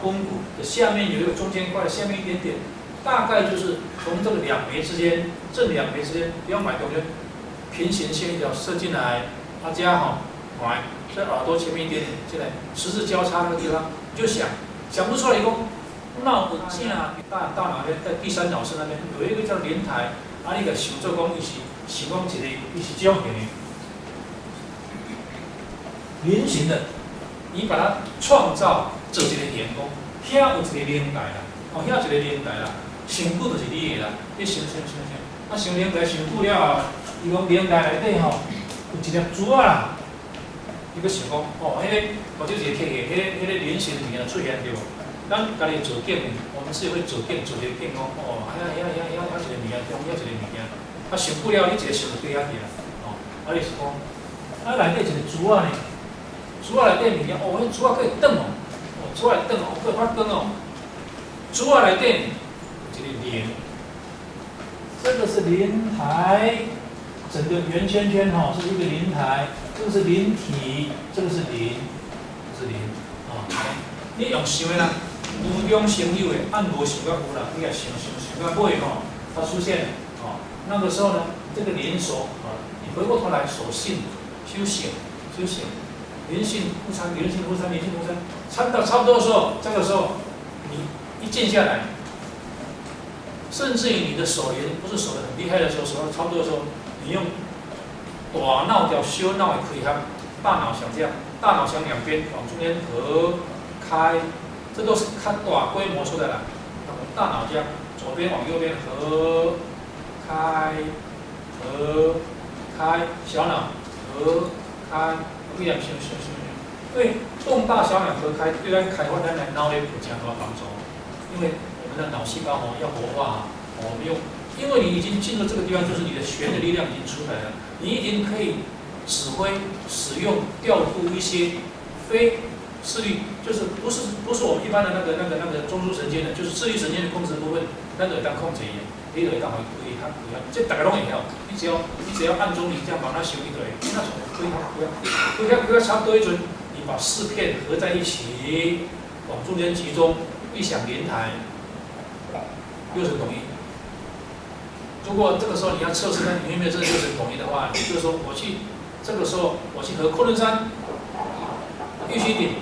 肱骨的下面有一个中间块，下面一点点，大概就是从这个两眉之间，正两眉之间，不要买东西，平行线一条射进来，加来在耳朵前面一点点进来，十字交叉那个地方，你就想不出来一个脑的正大脑在第三脑室那边有一个叫莲台，你个想做讲伊是讲一个伊是这种形的圆形的，你把它创造做一个圆光，遐有一个莲台啦，遐有一个莲台啦，上久就是你的啦，你想，想莲台上久了，伊讲莲台内底有一粒珠仔啦。你个想讲，迄个或者一个客个，迄个圆形的物件出现对无？咱家己做镜，我们自己会做镜，做一个镜讲，遐一个物件，中遐一个物件，想久了，你一个想就对遐去啦，你是讲，内底一个珠仔呢，珠仔内底物件，迄珠仔可以转哦，珠仔转哦，可以发光哦，珠仔内底一个莲，这个是莲台。整个圆圈圈是一个灵台，这个是灵体，这个是灵，这是灵你用想的啦，有用先有的，按无想到无啦，你也想到尾它出现了那个时候呢，这个灵手你回过头来守信，修行，灵性互参，灵性互参，参到差不多的时候，这个时候你一静下来，甚至于你的手灵不是守得很厉害的时候，守到差不多的时候。你用大脑叫小脑的开合，大脑向这样，大脑向两边往中间合开，这都是看大规模出来了。大脑这样，左边往右边合开，小脑合开，不一样，因为动大小脑合开，对咱开发咱的脑内有很大帮助。因为我们的脑细胞要活化我们用。因为你已经进入这个地方，就是你的弦的力量已经出来了，你已经可以指挥、使用、调度一些非视力，就是不是我们一般的那个中枢神经的，就是视力神经的控制部分，那个当控制一样，你就会当回归它，这大家拢会晓。你只要按中你这样把它修一堆，那种归它差不多一准，你把四片合在一起，往中间集中，一响连台，60统一。如果这个时候你要测试看你有没有这60统一的话，也就是说这个时候我去和昆仑山玉虚顶，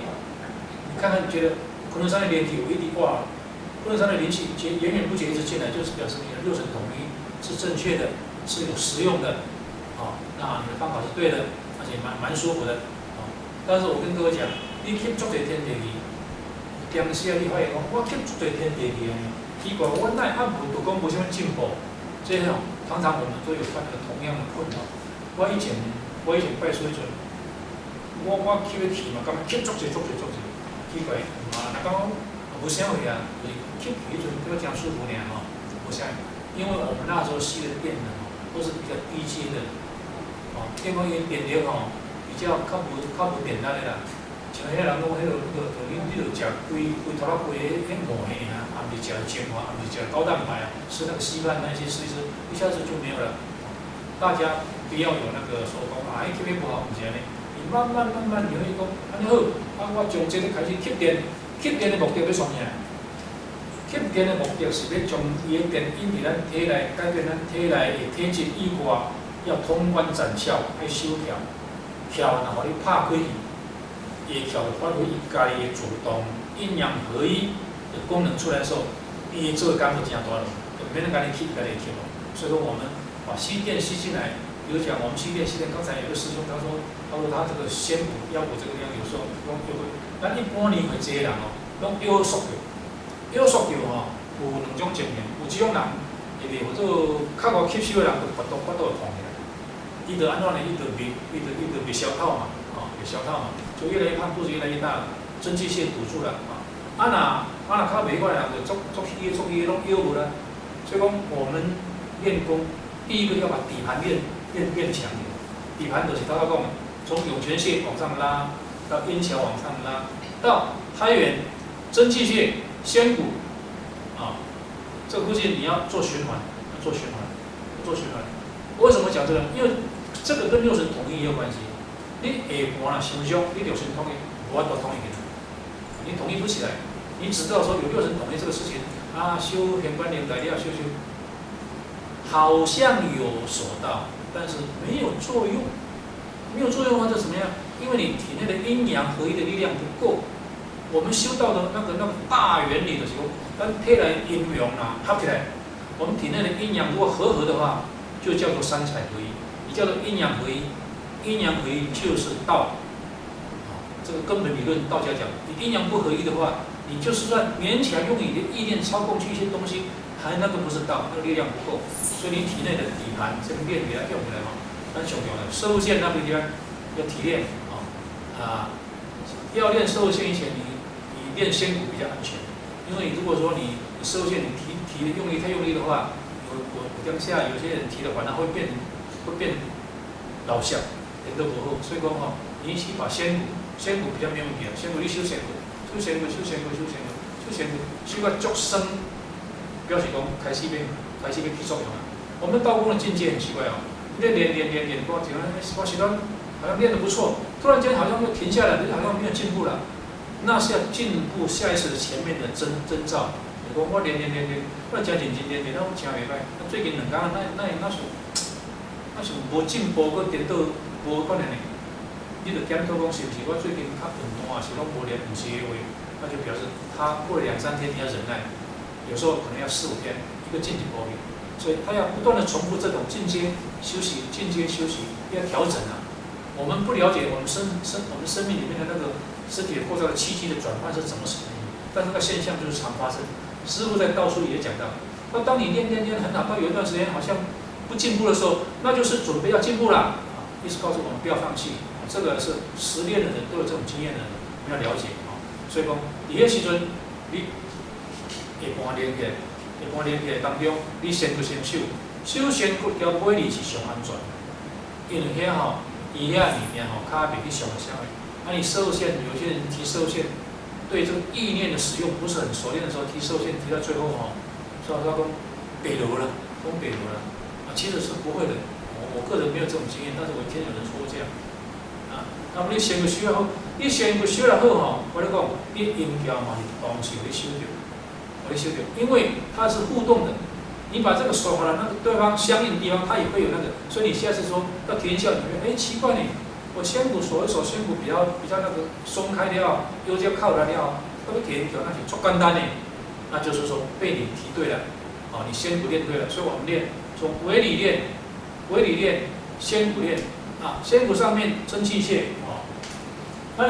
你看看你觉得昆仑山的灵体有一滴哇，昆仑山的灵气源源不绝一直进来，就是表示你的60统一是正确的，是有实用的，那你的方法是对的，而且蛮舒服的，但是我跟各位讲，你吸足侪天地气，当时你发现讲我吸足侪天地气啊，奇怪我哪按无就讲无什么进步。这样常常我们都有犯了同样的困扰。我以前拜师迄阵，我吸个气嘛，感觉吸足济，奇怪，那讲无啥货啊，就是吸气迄阵感觉真舒服尔无啥。因为我们那时候吸的电呢，都是比较低阶的，电光电流比较较无电力的啦。像迄人讲，迄你就食规头仔规迄毛虾啊。不是讲精华，不是讲高蛋白吃那个稀饭那些吃一吃，一下子就没有了。大家不要有那个说讲特别不好，不是呢。你慢慢你会讲，安尼好，我从这个开始吸电的目的要什么？吸电的目的是要将伊的电引入咱体内，改变咱体内的体质以外，要通关斩窍，要收跳，跳然后你拍开去，伊跳就发挥伊家己的主动，阴阳合一。功能出来的时候，你这个干部这样多了，没人赶紧吸，所以说我们把吸电吸进来，比如讲我们吸电，刚才有个师兄他说他这个仙补腰补这个地方有时候用咱一般年会这些人用腰缩掉，有2种情形，有这种人，或者较无吸收的人，就腹肚会痛起来，伊得安怎呢？伊得别消耗嘛，别消耗嘛，就越来越胖，肚子越来越大了，针气腺堵住了啊。若较袂惯的人就做伊拢腰无啦。所以讲我们练功，第一个要把底盘练强一点。底盘就是刚刚讲，从涌泉穴往上拉，到阴桥往上拉，到胎元、真气穴、仙骨这个附近你要做循环，做循环。为什么讲这个？因为这个跟六神统一也有关系。你下盘啦伤伤，你六神统一，无法度统一起来，你统一不起来。你只知道说有六神统一这个事情修玄关连改要修，好像有所到，但是没有作用。没有作用的话就怎么样？因为你体内的阴阳合一的力量不够。我们修到的那个大原理的时候，跟天然阴阳合起来，我们体内的阴阳如果合的话，就叫做三彩合一，也叫做阴阳合一。阴阳合一就是道，这个根本理论道家讲，你阴阳不合一的话，你就是算勉强用你的意念操控去一些东西，还那个不是道，那个力量不够，所以你体内的底盘这个练起来用起来很重要的。射物线那个地方要提炼要练射物线以前，你练仙骨比较安全，因为如果说你射物线你提的用力太用力的话，我当下有些人提的反而会变老小，人都不好。所以讲你一起把仙骨比较没问题仙骨你修仙骨，修到足深，表示讲开始要起作用了。我们道功的境界很奇怪练，我觉得好像练得不错，突然间好像又停下来，好像没有进步了。那是要进步下一次的前面的征兆。我练，我真认真练，我真袂歹。最近2天那是无进步，搁颠倒无可能的。你就检讨讲是不是我最近较笨惰是拢无练5、7个月，那就表示他过了2、3天你要忍耐，有时候可能要4、5天，一个进步而已。所以他要不断的重复这种进阶休息，要调整我们不了解我们生命里面的那个身体构造的气机的转换是怎么使用，但这个现象就是常发生。师父在道书里也讲到，那当你练很好，到有一段时间好像不进步的时候，那就是准备要进步了意思告诉我们不要放弃这个是实练的人都有这种经验的人，我们要了解所以讲，伫迄时阵，你下盘练起来当中，你先修，修仙骨交尾理是上安全，因为伊遐里面较袂去上啥的。你射线，有些人提射线，对这个意念的使用不是很熟练的时候，提射线提到最后说讲北流了，其实是不会的。我个人没有这种经验，但是我听有人说过这样那么你仙骨修了好，你仙骨修了好我跟你讲，你阴条嘛是同时会修掉，因为它是互动的。你把这个手好了，那个对方相应的地方，它也会有那个，所以你下次说要提效，你会奇怪呢，我仙骨锁一锁，仙骨比较那个松开了，又叫靠来了，那个提条那就足简单呢，那就是说被你提对了，你仙骨练对了，所以我们练从尾理练，仙骨练仙骨上面真气穴那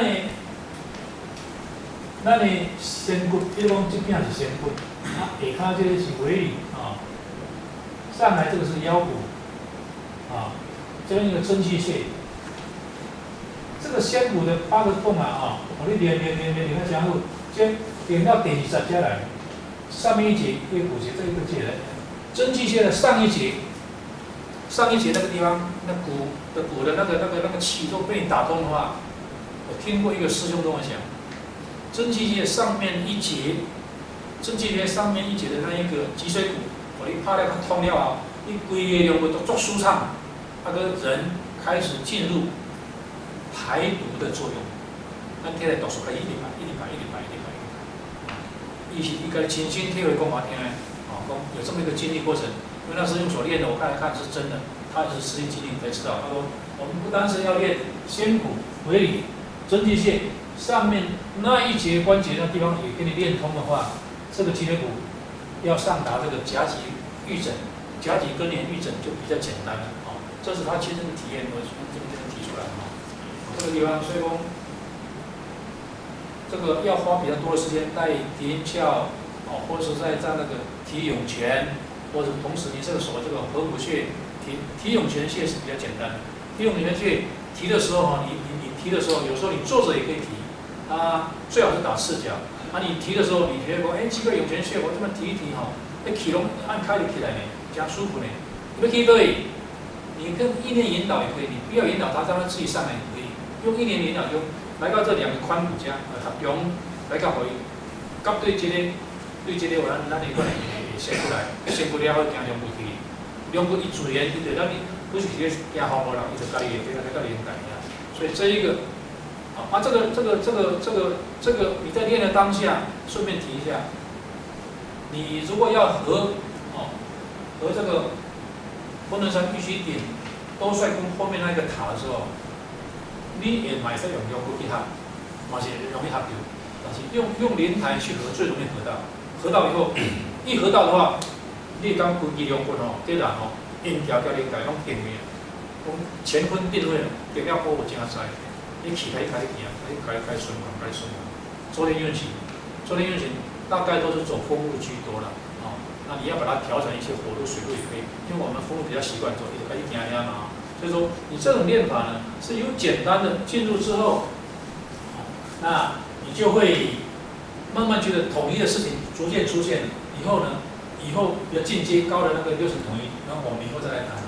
你仙骨，比如讲这边是仙骨，下骹这个是尾理上来这个是腰骨这边一个真气穴，这个仙骨的8个洞我们连，你看相互，先点到第20节来，上面一节一个骨节，这一个节来，真气穴的上一节那个地方，那骨的那个气都被你打通的话，我听过一个师兄跟我讲，真气穴上面一节的那一个脊髓骨，你拍了它通了后，你规个量会都足舒畅，那个人开始进入排毒的作用。咱摕来读书，一直排，伊个亲身体会讲我听讲有这么一个经历过程。因为那师兄所练的，我看是真的，他是实际经历才知道。他说，我们不单是要练仙骨、尾理、真气穴上面那一节关节那地方也给你练通的话，这个脊椎骨要上达这个夹脊预诊、夹脊根连预诊就比较简单了这是他亲身的体验，我从这边提出来这个地方，所以说这个要花比较多的时间带提阴窍或者是在那个提涌泉。或者同时，你这个手这个合谷穴提涌泉穴是比较简单的。提涌泉穴提的时候哈，你提的时候，有时候你坐着也可以提，最好是打赤脚。你提的时候，你觉得说，奇怪，涌泉穴我这么提一提哈，气拢按开就起来呢，加舒服呢。要起对，你跟意念引导也可以，你不要引导它，让它自己上来也可以。用意念引导，就来到这两个髋骨架，合中来到回，甲对这个咱一个人伸过来，伸过了后行两步去，两步一自然，伊就让你不是直接行好无人，伊就家己会来连改呀。所以这一个。这个你在练的当下，顺便提一下，你如果要和这个昆仑山必须顶兜率宫后面那个塔的时候，你也买使用腰骨去合，嘛是容易合到，但是用莲台去合最容易合到，合到以后，一合到的话，你刚规支两棍这人阴条条连改拢定位，乾坤定位，定了好有真在。你起来开始行，开循环，周天运行，大概都是走风路居多了，那你要把它调成一些火路、水路也可以，因为我们风路比较习惯走，一直开始行嘛，所以说你这种练法呢，是由简单的进入之后，那你就会慢慢觉得统一的事情逐渐出现，以后比较进阶高的那个六神统一，然后我们以后再来谈。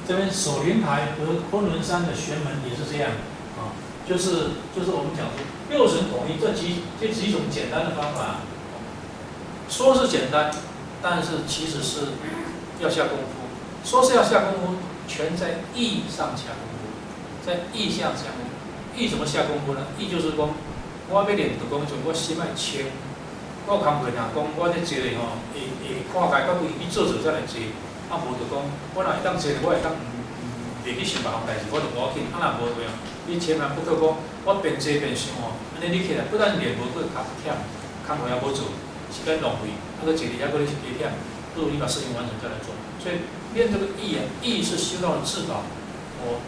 这边守莲台和昆仑山的玄门也是这样就是我们讲说六神统一这几种简单的方法，说是简单，但是其实是要下功夫。说是要下功夫，全在意上下功夫，在意上下功夫。意怎么下功夫呢？意就是讲，我要练就讲，就我心爱清，我工课若讲，我这坐咧吼，会看开，到规去做才来坐。无就讲，我若会当坐，我会当袂去想别项代志，我就无要紧。若无对啊，你千万不可讲，我边坐边想安尼你起来不但练无过较忝，工课也无做，时间浪费，坐伫遐搁咧是加忝，不如你把事情完成再来做。所以练这个意意是修到了至宝。我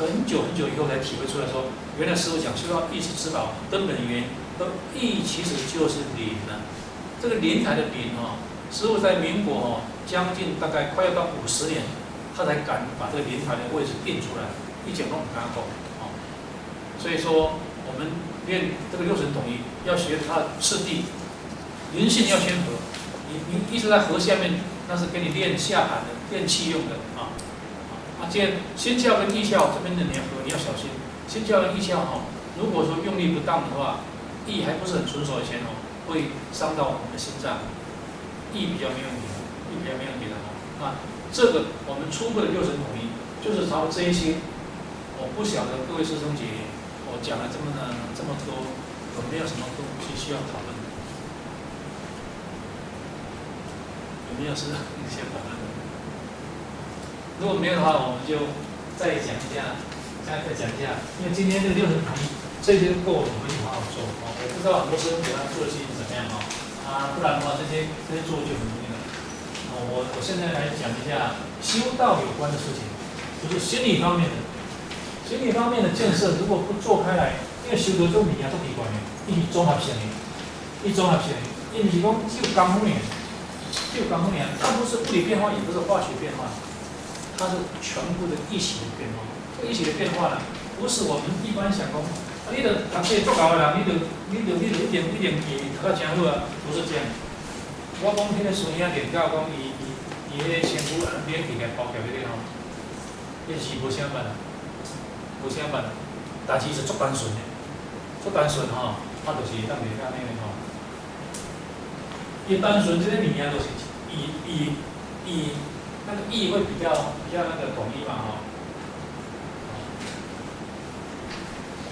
很久以后才体会出来说，原来师父讲修到意是至宝根本的原因，意其实就是灵啊。这个灵台的灵师父在民国将近大概快要到50年，他才敢把这个灵台的位置定出来，以前都不敢讲所以说，我们练这个六神统一，要学它的次第，灵性要先合。你一直在合下面，那是给你练下盘的、练气用的既然心窍跟意窍这边的粘合，你要小心。心窍跟意窍如果说用力不当的话，意还不是很纯熟以前会伤到我们的心脏。意比较没问题的这个我们初步的六神统一，就是朝这一些。我不晓得各位师兄姐，我讲了这么多，有没有什么东西需要讨论的？有没有是先讨论的？如果没有的话，我们就再讲一下，再讲一下。因为今天这个六神统一，这些够我们好好做我不知道很多师兄姐他做的事情怎么样不然的话，这些做就很容易了。我现在来讲一下修道有关的事情，就是心理方面的。心理方面的建设，如果不做开来，因为修道这种物件都奇怪的，它是综合性的，它不是讲只有功夫呢，它不是物理变化，也不是化学变化，它是全部的一起的变化。这个一起的变化呢，不是我们一般想讲，你的读册足够的人，你就一点也考到真好不是这样。我讲迄个孙兄练到讲伊迄个身躯练起来包起来迄个迄是无啥办但是是足单纯的，就是当袂当那个伊单纯这些物件都是那个意会比较那个统一嘛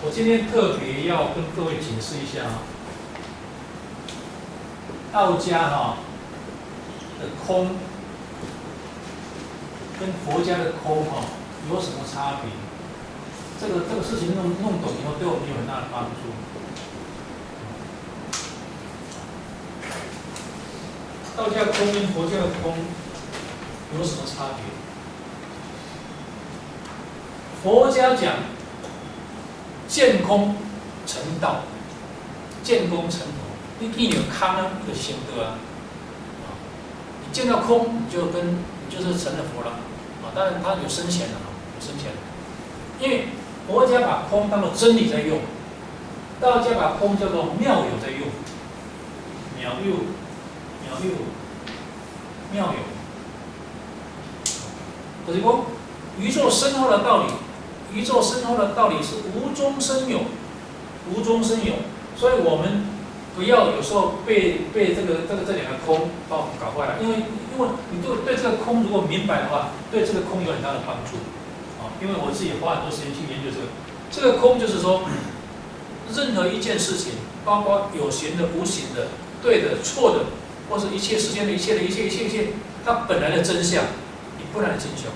我今天特别要跟各位解释一下道家的空跟佛家的空有什么差别？这个事情弄懂以后，对我们有很大的帮助。道家空跟佛家的空有什么差别？佛家讲见空成道，见空成佛。你见到空就成道你见到空，你就跟就是成了佛了啊。当然他有深浅的啊，有深浅的。因为佛家把空当作真理在用，道家把空叫做妙有在用，妙有，妙有。就是说，宇宙深厚的道理，宇宙深厚的道理是无中生有，无中生有。所以我们不要有时候被这两个空搞坏了，因为你对这个空如果明白的话，对这个空有很大的帮助。啊，因为我自己花很多时间去研究这个空，就是说，任何一件事情，包括有形的、无形的、对的、错的，或是一切世间的一切，它本来的真相，你不能进修。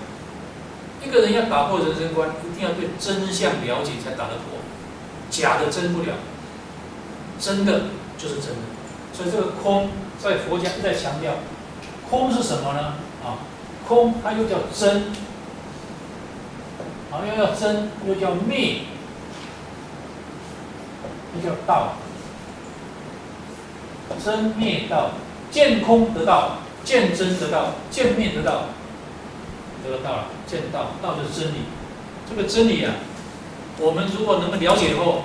一个人要打破人生观，一定要对真相了解才打得破，假的真不了，真的就是真的。所以这个空在佛家一再强调，空是什么呢？啊，空它又叫真，啊，又叫真，又叫灭，又叫道。真灭道，见空得道，见真得道，见灭得道。得到了，见道，道就是真理。这个真理啊，我们如果能够了解后，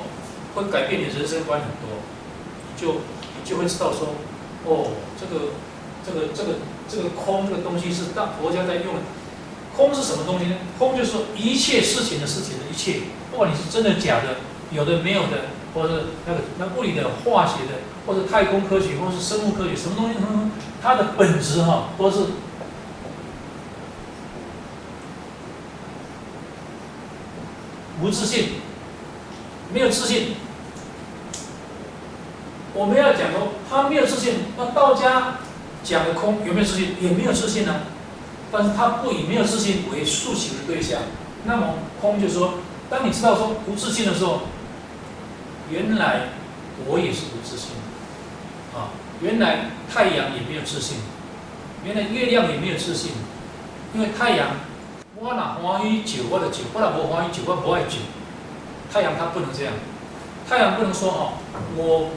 会改变你人生观很多。你就会知道说，哦，这个空这个东西是佛家在用的。空是什么东西呢？空就是说一切事情的事情的一切，不管你是真的假的，有的没有的，或者那物理的、化学的，或者太空科学，或是生物科学，什么东西，它的本质都是。无自信，没有自信。我们要讲说他没有自信，那道家讲的空有没有自信？也没有自信呢、但是他不以没有自信为诉求的对象。那么空就是说，当你知道说无自信的时候，原来我也是无自信啊，原来太阳也没有自信，原来月亮也没有自信，因为太阳。我哪欢喜酒，我就酒；我哪不欢喜酒，我不爱酒。太阳它不能这样，太阳不能说我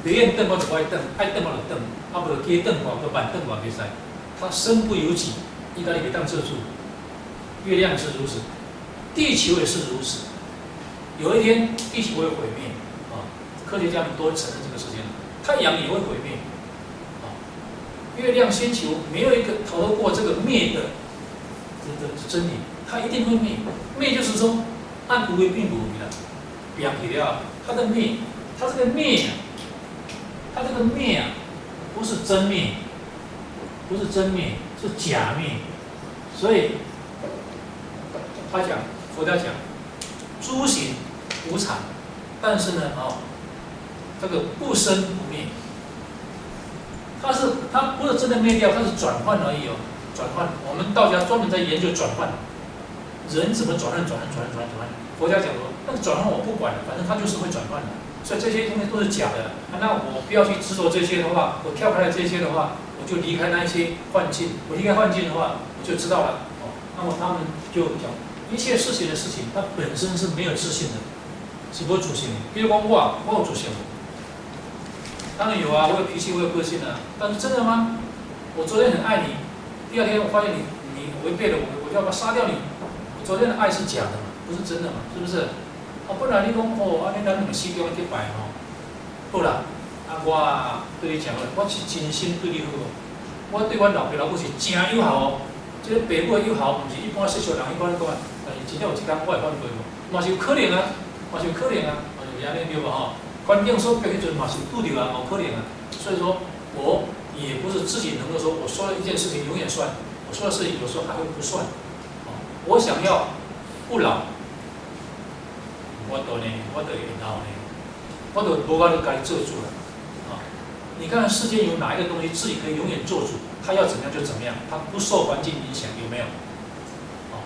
别人瞪我就爱瞪，爱瞪我就瞪，不就给瞪我，就板瞪我比赛。它身不由己，意大利给当遮住。月亮是如此，地球也是如此。有一天地球会毁灭啊，科学家们都承认这个事情。太阳也会毁灭啊，月亮星球没有一个逃得过这个灭的。真理，它一定会灭。灭就是说，按无为并不为了，表起了它的灭，它这个灭啊，它这个灭啊，不是真灭，不是真灭，是假灭。所以他讲，佛家讲，诸行无常，但是呢，这个不生不灭，它不是真的灭掉，它是转换而已哦。转换，我们道家专门在研究转换，人怎么转换。佛家讲说，那个转换我不管了，反正它就是会转换的，所以这些东西都是假的。那我不要去执着这些的话，我跳开了这些的话，我就离开那一些幻境。我离开幻境的话，我就知道了。那么他们就讲，一切事情的事情，它本身是没有自信的，是没有主性的。比如说我有主性，当然有啊，我有脾气，我有个性啊。但是真的吗？我昨天很爱你。第二天我发现你违背了我就要杀掉你。我昨天的爱是假的嘛，不是真的嘛，是不是？本来你讲你咱两个死中去拜好啦，我对你讲了，我是真心对你好，我对我老爸老母是真友好这个爸母的友好，不是一般世俗人一般讲啊，但是真正有一天我会反悔无，嘛是有可能啊，就是安尼对吧环境所逼迄阵嘛是拄着啊，有可能啊，所以说我。也不是自己能够说，我说了一件事情永远算，我说的事情有时候还会不算。我想要不老，我就会老呢，我就无法度该做主了。你看世间有哪一个东西自己可以永远做主？它要怎么样就怎么样，它不受环境影响，有没有？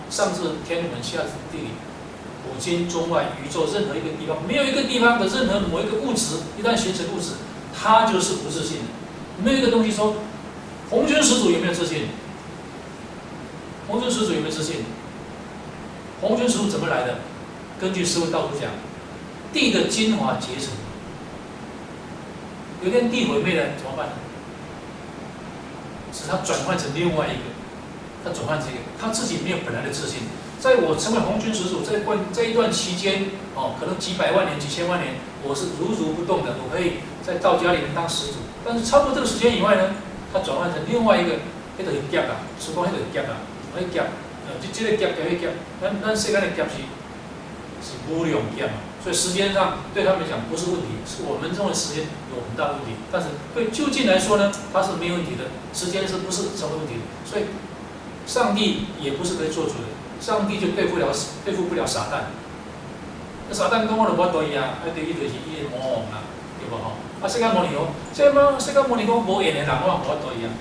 上至天文，下至地理，古今中外宇宙任何一个地方，没有一个地方的任何某一个物质，一旦形成物质，它就是不自信的。没有一个东西说，红军始祖有没有自信？红军始祖有没有自信？红军始祖怎么来的？根据师父道祖讲，地的精华结成。有一天地毁灭了怎么办？使它转换成另外一个。他转换这个，他自己没有本来的自信。在我成为红军始祖这一段期间，可能几百万年、几千万年，我是如如不动的，我可以在道家里面当始祖。但是超过这个时间以外呢，他转换成另外一个，那个劫啊，是讲那个劫啊，那劫，这个劫跟那劫，咱世间的劫是无量劫嘛，所以时间上对他们讲不是问题，是我们认为时间有很大问题。但是对就近来说呢，它是没有问题的，时间是不是成为问题的？所以上帝也不是可以做主的。上帝就对付不了撒旦，那撒旦跟我就无对啊，第一就是伊的魔王啦，对无吼？释迦牟尼讲，释迦牟尼讲无缘的人我无对啊，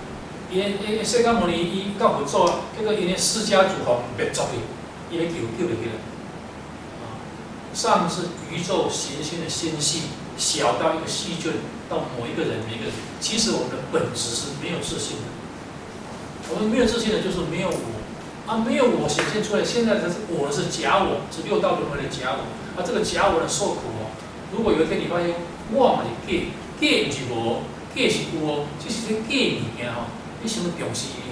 伊释迦牟尼伊到佛祖，结果因的释迦族吼灭族去，伊咧救就去了。上是宇宙行星的星系，小到一个细菌，到某一个人每一个人，其实我们的本质是没有自信的。我们没有自信的，就是没有我。没有我显现出来，现在的我是假我，是六道轮回的假我。这个假我的受苦如果有一天你发现我嘛是假，假不是无，假是有这是这假物件你想重视伊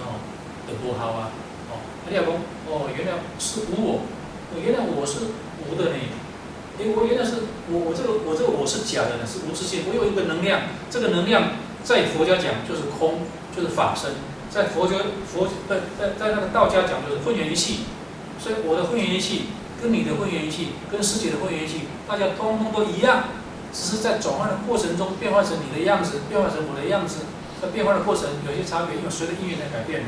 就无效啊。你要讲原来是无我，原来我是无的呢。我原来是我这个我是假的呢，是无自性。我有一个能量，这个能量在佛家讲就是空，就是法身。在在那个道家讲就是混元一气，所以我的混元一气跟你的混元一气跟师姐的混元一气，大家通通都一样，只是在转换的过程中变化成你的样子，变化成我的样子，在变化的过程有些差别，因为随着因缘在改变。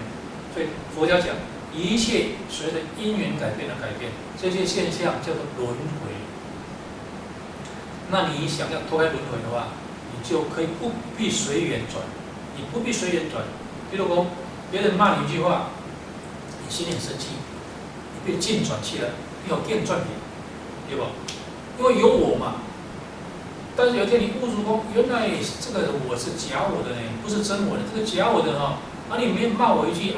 所以佛家讲一切随着因缘改变的改变，这些现象叫做轮回。那你想要脱开轮回的话，你就可以不必随缘转，你不必随缘转。比如说，别人骂你一句话，你心里很生气，你被劲转起来，你有电转你，对不？因为有我嘛。但是有一天你悟出说，原来这个我是假我的呢，不是真我的。这个假我的你没骂我一句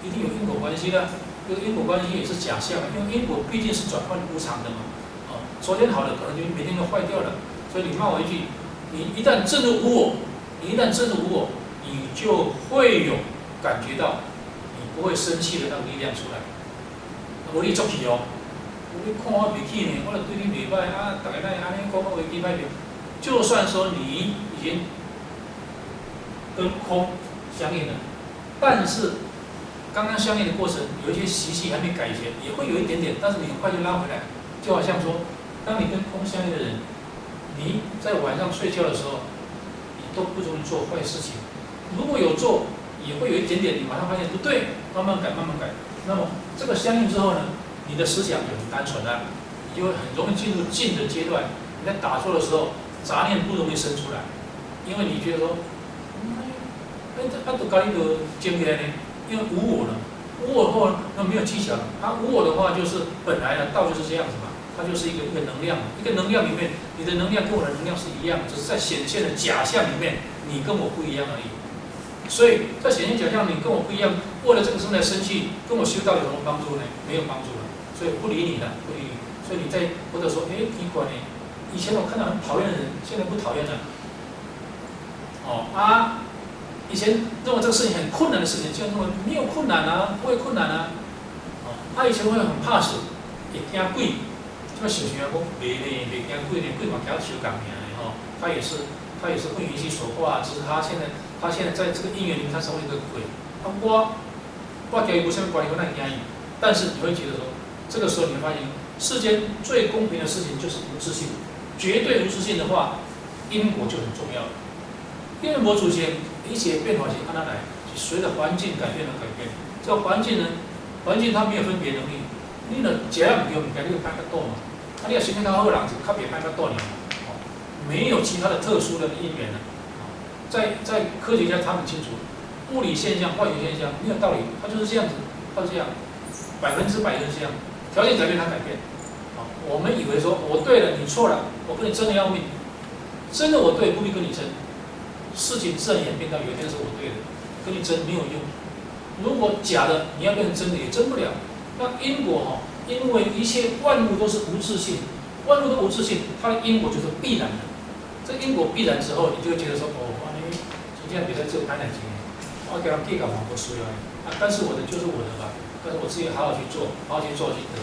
一定有因果关系的。这个因果关系也是假象，因为因果毕竟是转换无常的嘛。昨天好了，可能就明天就坏掉了。所以你骂我一句，你一旦证入无我，你就会有感觉到，你不会生气的那个力量出来。我你作气你看我脾气呢，我就对你袂歹大家安尼讲我脾气歹着。就算说你已经跟空相应了，但是刚刚相应的过程有一些习气还没改前，也会有一点点，但是你很快就拉回来。就好像说，当你跟空相应的人，你在晚上睡觉的时候，你都不容易做坏事情。如果有做，也会有一点点，你马上发现不对，慢慢改。那么这个相应之后呢，你的思想就很单纯了，你就会很容易进入静的阶段。你在打坐的时候，杂念不容易生出来，因为你觉得说，都搞一个尖起来呢，因为无我了。无我后，那没有技巧。无我的话，就是本来的道就是这样子嘛，它就是一个能量，一个能量里面，你的能量跟我的能量是一样的，只是在显现的假象里面，你跟我不一样而已。所以在显现假象，你跟我不一样，为了这个正在生气，跟我修道有什么帮助呢？没有帮助了，所以不理你了，不理你。所以你在或者说，你管你，以前我看到很讨厌的人，现在不讨厌了。以前认为这个事情很困难的事情，现在认为没有困难啊，不会困难啊。以前会很怕死，也惊鬼，这个想讲袂惊鬼呢，鬼嘛惊修港尔的他也是混元气所化，只是他现在在这个因缘里面，他成为一个鬼。我跟伊无什么关系，我哪会惊伊？但是你会觉得说，这个时候你会发现，世间最公平的事情就是无自信。绝对无自信的话，因果就很重要了。因为无自信，一切变化是按哪来？随着环境改变而改变。这个环境呢，环境它没有分别能力。你若食唔对物件，你就歹较多嘛。你若身体较好的人，就较别歹较多呢。没有其他的特殊的因缘了。在科学家他很清楚，物理现象、化学现象没有道理，它就是这样子，它是这样，100%就是这样。条件改变它改变。我们以为说我对了，你错了，我跟你争得要命。真的我对，不必跟你争。事情自然演变到有一天是我对的，跟你争没有用。如果假的，你要变成真的也争不了。那因果因为一切万物都是无自性，万物都无自性，它的因果就是必然的。这因果必然之后，你就会觉得说，你今天别在这拍两集，我给他计较嘛不需要啊，但是我的就是我的吧，但是我自己好好去做，好好去做去得。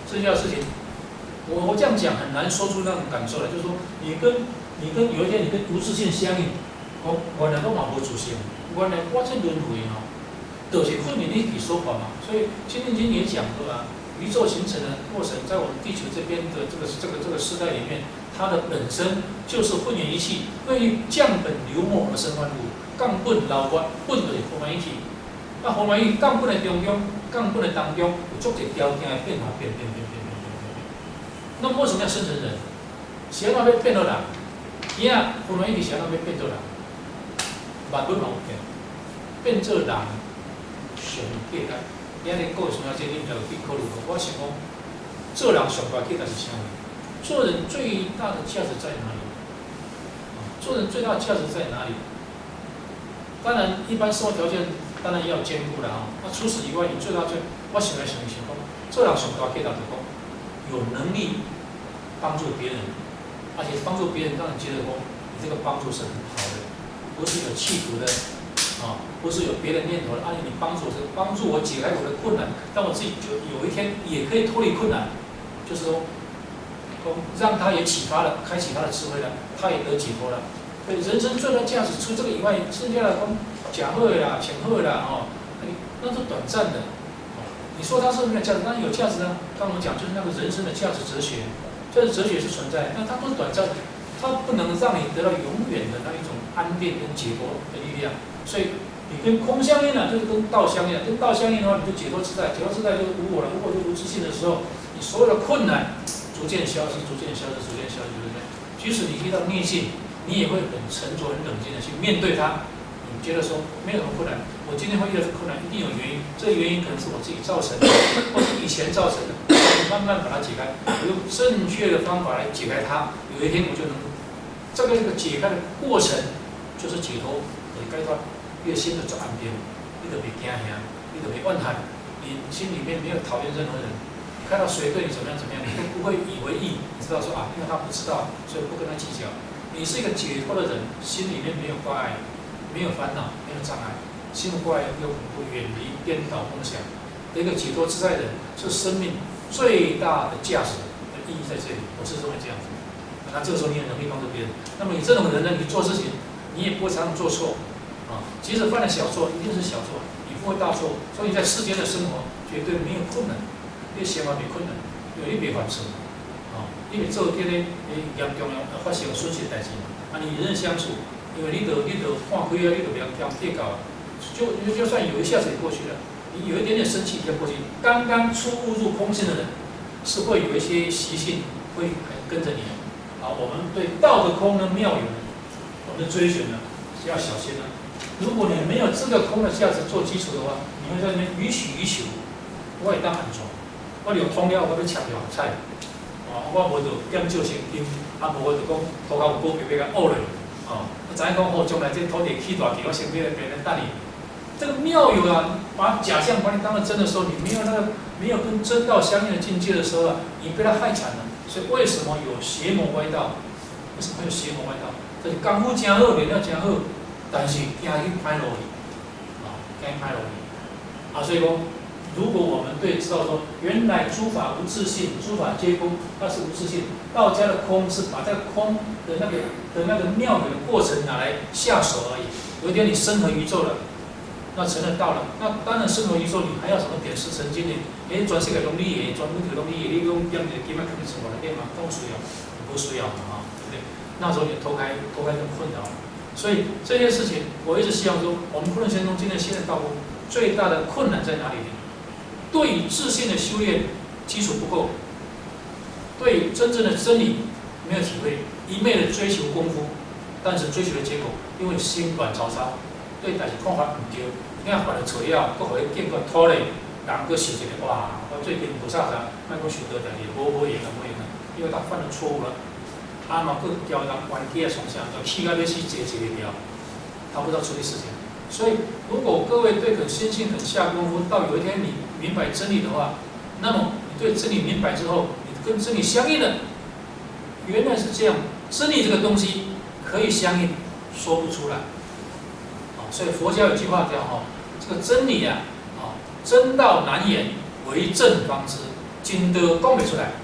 这件事情，我这样讲很难说出那种感受来，就是说你跟有一天你跟无自性相应，原来都嘛无自性，原来我这轮回哦，都是混沌一体说法嘛。所以《心经》也讲过啊，宇宙形成的过程，在我们地球这边的这个时代里面，它的本身就是混元一气，为降本流末而生万物，降本流末，本就是混元一体。那混元一体降本的中央，降本的当中有足多条件的变化，变。那么为什么要生成人？谁要变做人？伊啊，混元一体谁要变做人？万本嘛有变做人，上简单。今日各位同学，你们有去考虑过？我想讲，做人上大简单是啥？做人最大的价值在哪里？做人最大的价值在哪里？当然，一般生活条件当然也要兼顾了啊。那除此以外，你最大我想一想，做人上大简单就是讲，有能力帮助别人，而且帮助别人让你觉得说，你这个帮助是很好的，不是有企图的。不是有别的念头的，你帮助我解开我的困难，让我自己有一天也可以脱离困难，就是说，让他也启发了，开启他的智慧了，他也得解脱了。所以人生最大价值除这个以外，剩下的讲好的啦、请好的啦，那是短暂的。你说它是没有价值，当然有价值啊。刚我们讲就是那个人生的价值哲学，价值哲学是存在，但它不是短暂的，它不能让你得到永远的那一种安定跟解脱的力量。所以你跟空相应了，就是跟道相应了。跟道相应的话，你就解脱自在，解脱自在就是无我了。无我就无自性的时候，你所有的困难逐渐消失，逐渐消失，逐渐消失，对不对？即使你遇到逆境，你也会很沉着、很冷静的去面对它。你觉得说没有什么困难，我今天会遇到这困难，一定有原因。这个原因可能是我自己造成的，或是以前造成的。慢慢把它解开，我用正确的方法来解开它。有一天我就能，这个解开的过程就是解脱。你该断，越心的做安定，你就别惊吓，你就别怨叹，你心里面没有讨厌任何人。看到谁对你怎么样，你都不会以为意，你知道说啊，因为他不知道，所以不跟他计较。你是一个解脱的人，心里面没有挂碍，没有烦恼，没有障碍，心无挂碍又不远离颠倒梦想的一个解脱自在的人，是生命最大的价值的意义在这里。我是认为这样子。那这个时候你有能力帮助别人，那么你这种人呢，你做事情你也不会常常做错即使犯了小错，一定是小错，你不会大错。所以在世间的生活绝对没有困难，你生活没困难，因为你别犯错因为做这个严重的发生损失的代志你与人相处，因为你得看开你得不要计较，就算有一下子也过去了，你有一点点生气就过去。刚刚初悟入空性的人，是会有一些习性会跟着你我们对道的空的妙有呢，我们的追寻呢是要小心的。如果你没有这个空的价值做基础的话，你会在那边予取予求，我会当安怎？我有通了，我要抢两菜，我无就研究圣经，无我就讲土骹有股票要甲学落，知影讲将来这土地起大地，我先别人等你。这个妙有把假象把你当成真的时候，你没有跟真道相应的境界的时候你被他害惨了。所以为什么有邪魔歪道？为什么有邪魔歪道？就是功夫真好，练了真好。但是惊去歹路去，惊歹路去，所以说，如果我们知道说，原来诸法无自性，诸法皆空，它是无自性。道家的空是把这个空的那个妙有的过程拿来下手而已。有一天你升合宇宙了，那成了道了，那当然升合宇宙，你还要什么点石成金呢？全世界拢你的，全宇宙拢你的，你用点一个金肯定生活来点嘛，不需要，不需要嘛对不对？那时候你脱开就困扰了。所以这件事情，我一直希望说，我们不论先从今天新的道路，最大的困难在哪里？对于自信的修炼基础不够，对于真正的真理没有体会，一昧的追求功夫，但是追求的结果，因为心乱糟糟，对代志看法唔对，你看犯了错了，佫互伊见过拖累，人佫受一个哇，我最近无啥啥，莫讲受到代志，无用因为他犯了错误了。嘛，佫叫人冤气从上，就气到要死，坐不掉，他不知道处理事情。所以，如果各位对心性很下功夫，到有一天你明白真理的话，那么你对真理明白之后，你跟真理相应了，原来是这样。真理这个东西可以相应，说不出来，所以佛教有句话叫这个真理啊，真道难言，为正方知。真道讲不出来，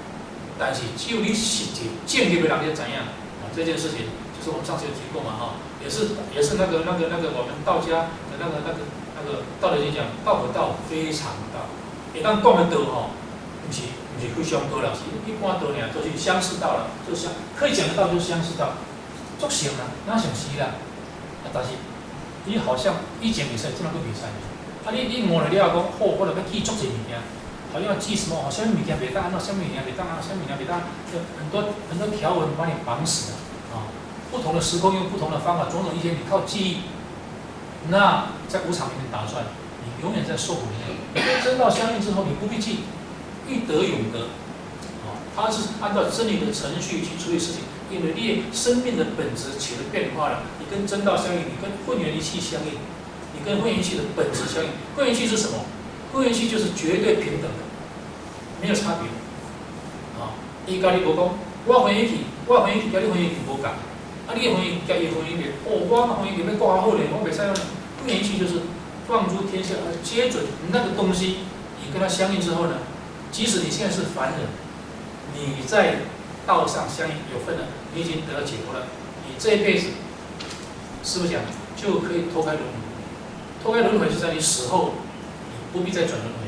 但是只有你实际见给别人才知影。这件事情就是我们上次有提过嘛，也是那个我们道家的那个道德经讲，道可道，非常道。一旦讲的道不是非常道了，是一般道呢都是相似道了，就是可以讲得到就是相似道，足成啦，哪像是啦？但是伊好像以前比赛，这么个比赛，你摸了了讲，我来要记足侪物件。好像记什么？什么物件袂当按照，什么物件袂当按照，什么物件袂当，很多条文把你绑死了啊！不同的时空用不同的方法，种种一些你靠记忆，那在无常里面打转，你永远在受苦里面。你跟真道相应之后，你不必记，欲得永得。它是按照真理的程序去处理事情，因为你生命的本质起了变化了，你跟真道相应，你跟混元一气相应，你跟混元一气的本质相应。混元一气是什么？混元气就是绝对平等的，没有差别。伊家己无讲，我混元气，甲你混元气无共，你的混元甲伊混元气，我混元气要挂好咧，我袂使用。混元气就是放诸天下，接准那个东西，你跟它相应之后呢，即使你现在是凡人，你在道上相应有份了，你已经得到解脱了，你这一辈子，师父讲就可以脱开轮回。脱开轮回是在你死后。不必再转轮回。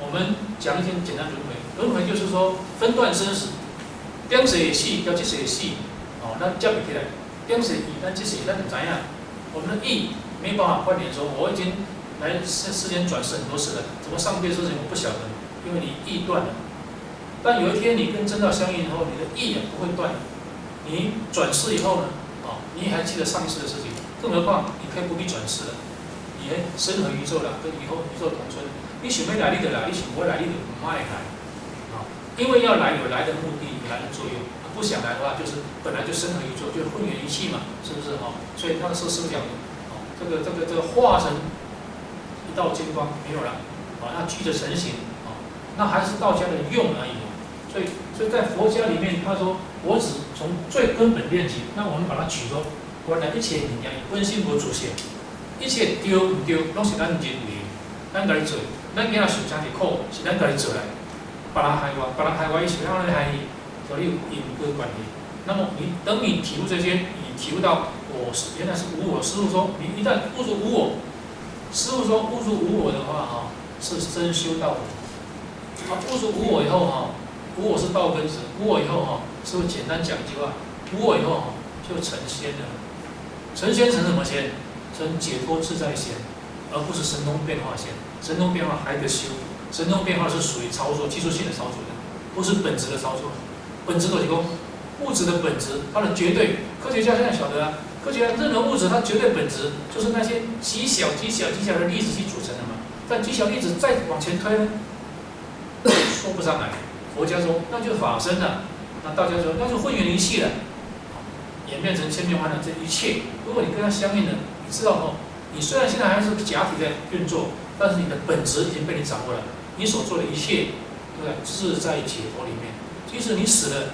我们讲一些简单轮回。轮回就是说分段生死，点谁死，叫这谁死，咱接不起来。点谁意，咱这谁咱不知影。我们的意没办法观点说，我已经来世间转世很多次了，怎么上辈子事情我不晓得，因为你意断了。但有一天你跟真道相应以后，你的意也不会断。你转世以后呢，你还记得上一世的事情，更何况你可以不必转世了。身和宇宙啦，跟宇宙同存。你想要来，你就来；你想不来，你就唔爱来。因为要来有来的目的，有来的作用。不想来的话，就是本来就身和宇宙，就混元一气嘛，是不是？所以那个时候师父讲，这个化成一道金光没有了，那具着成形，那还是道家的用而已。所以在佛家里面，他说我只从最根本练起。那我们把它举作，原来一切物件本身无自性。一切对唔对，拢是咱人为，咱家己做。咱今仔受真济苦，是咱家己做来。别人害我，伊是咱来害伊，所以有因果关系。那么等你体悟这些，你体悟到我是原来是无我。师父说，你一旦悟出无我，师父说悟出无我的话，是真修道的。悟出无我以后，无我是道根子。无我以后，师父简单讲一句话：无我以后就成仙了。成仙成什么仙？成解脱自在仙，而不是神通变化仙。神通变化还得修，神通变化是属于操作、技术性的操作的，不是本质的操作。本质就是说，物质的本质，它的绝对，科学家现在晓得啊，科学家任何物质它绝对本质就是那些极小的粒子去组成的嘛。但极小粒子再往前推呢，说不上来。佛家说那就是法身了，那道家说那就混元一气了，演变成千变万化的这一切。如果你跟它相应的，你知道你虽然现在还是假体在运作，但是你的本质已经被你掌握了。你所做的一切，对不对？自在解脱里面。即使你死了，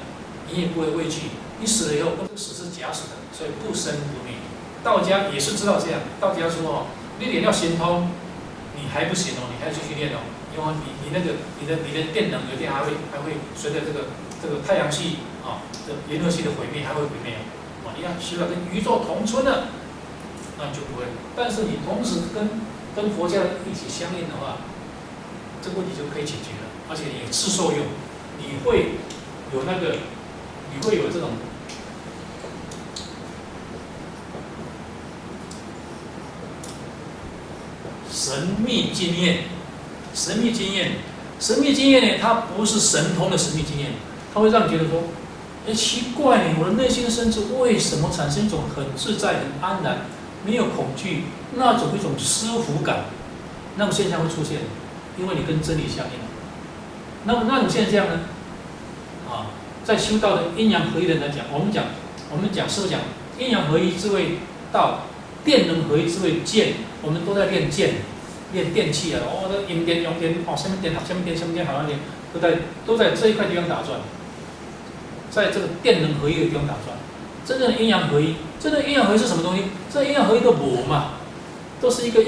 你也不会畏惧。你死了以后，这个死是假死的，所以不生不灭。道家也是知道这样。道家说你练到神通，你还不行你还要继续练因为你的电能有一天还会随着这个太阳系的银河系的毁灭还会毁灭你要修到跟宇宙同存了，那你就不会。但是你同时跟佛教一起相应的话，这个问题就可以解决了，而且也是受用，你会有这种神秘经验。神秘经验呢，它不是神通的神秘经验，它会让你觉得说，奇怪我的内心深处为什么产生一种很自在、很安然、没有恐惧，那种一种舒服感，那种现象会出现，因为你跟真理相应。那么那种现象呢，在修道的阴阳合一的人来讲，我们讲师父讲阴阳合一之谓道，电能合一之谓剑，我们都在练剑。练电器这阴电、阳电，什么电好，什么电好，那电都在这一块地方打转，在这个电能合一的地方打转。真正的阴阳合一，真正的阴阳合一是什么东西？这阴阳合一的我嘛，都是一个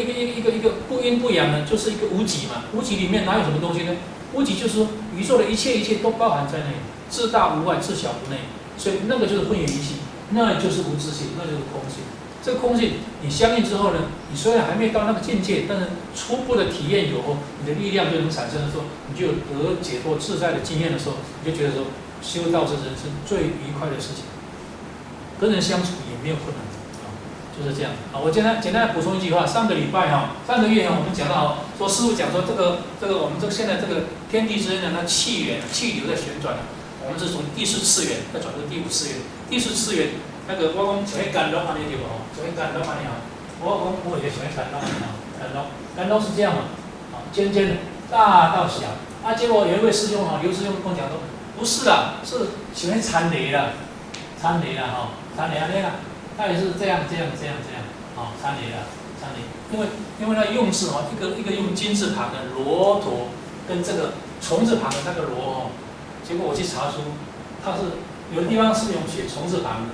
不阴不阳的，就是一个无极嘛。无极里面哪有什么东西呢？无极就是说宇宙的一切都包含在内，至大无外，至小无内，所以那个就是混元一气，那就是无自性，那就是空性。这个空性你相应之后呢，你虽然还没到那个境界，但是初步的体验有后，你的力量就能产生的时候，你就有得解脱自在的经验的时候，你就觉得说修道是人生最愉快的事情，跟人相处也没有困难。就是这样啊！我简单补充一句话，上个礼拜上个月我们讲到说师父讲说这个我们现在这个天地之间的那气源气流在旋转，我们是从第四次元再转到第五次元。第四次元那个我讲就会干扰安尼对不？就会干扰安尼我也喜欢干扰干扰是这样嘛渐渐的大到小结果有一位师兄刘师兄跟我讲说，不是啦，是喜欢参雷啦参雷安尼啦。他也是这样，参雷了，参雷，因为他用字一个用金字旁的罗陀，跟这个虫字旁的那个罗结果我去查出，它是有的地方是用写虫字旁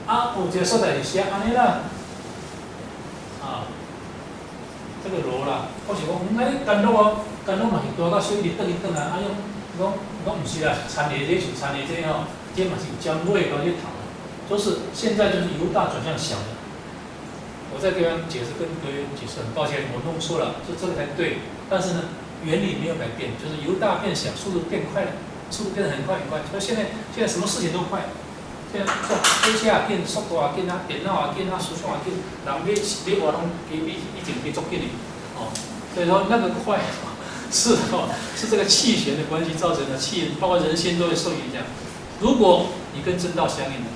的，有一个所在是写安尼啦，这个罗啦，我是讲，干扰嘛是多到小日转啊，讲唔是啦，参雷这像参雷这这嘛是将尾高去头。就是现在就是由大转向小的，我在地方解释跟各位解释，很抱歉我弄错了，这个才对。但是呢，原理没有改变，就是由大变小，速度变快了，速度变得很快。所以现在什么事情都快，现在飞车也紧，速度也紧电脑也紧输送也紧，人你活动比以前比足紧的所以说那个快是这个气旋的关系造成的，包括人心都会受影响。如果你跟真道相应的。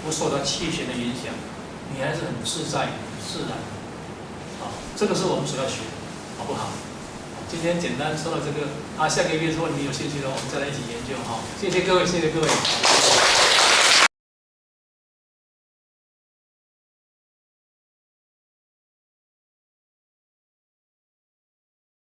不受到气旋的影响，你还是很自在、很自然的。这个是我们所要学的，好不好？今天简单说到这个下个月如果你有兴趣的话，我们再来一起研究谢谢各位，谢谢各位。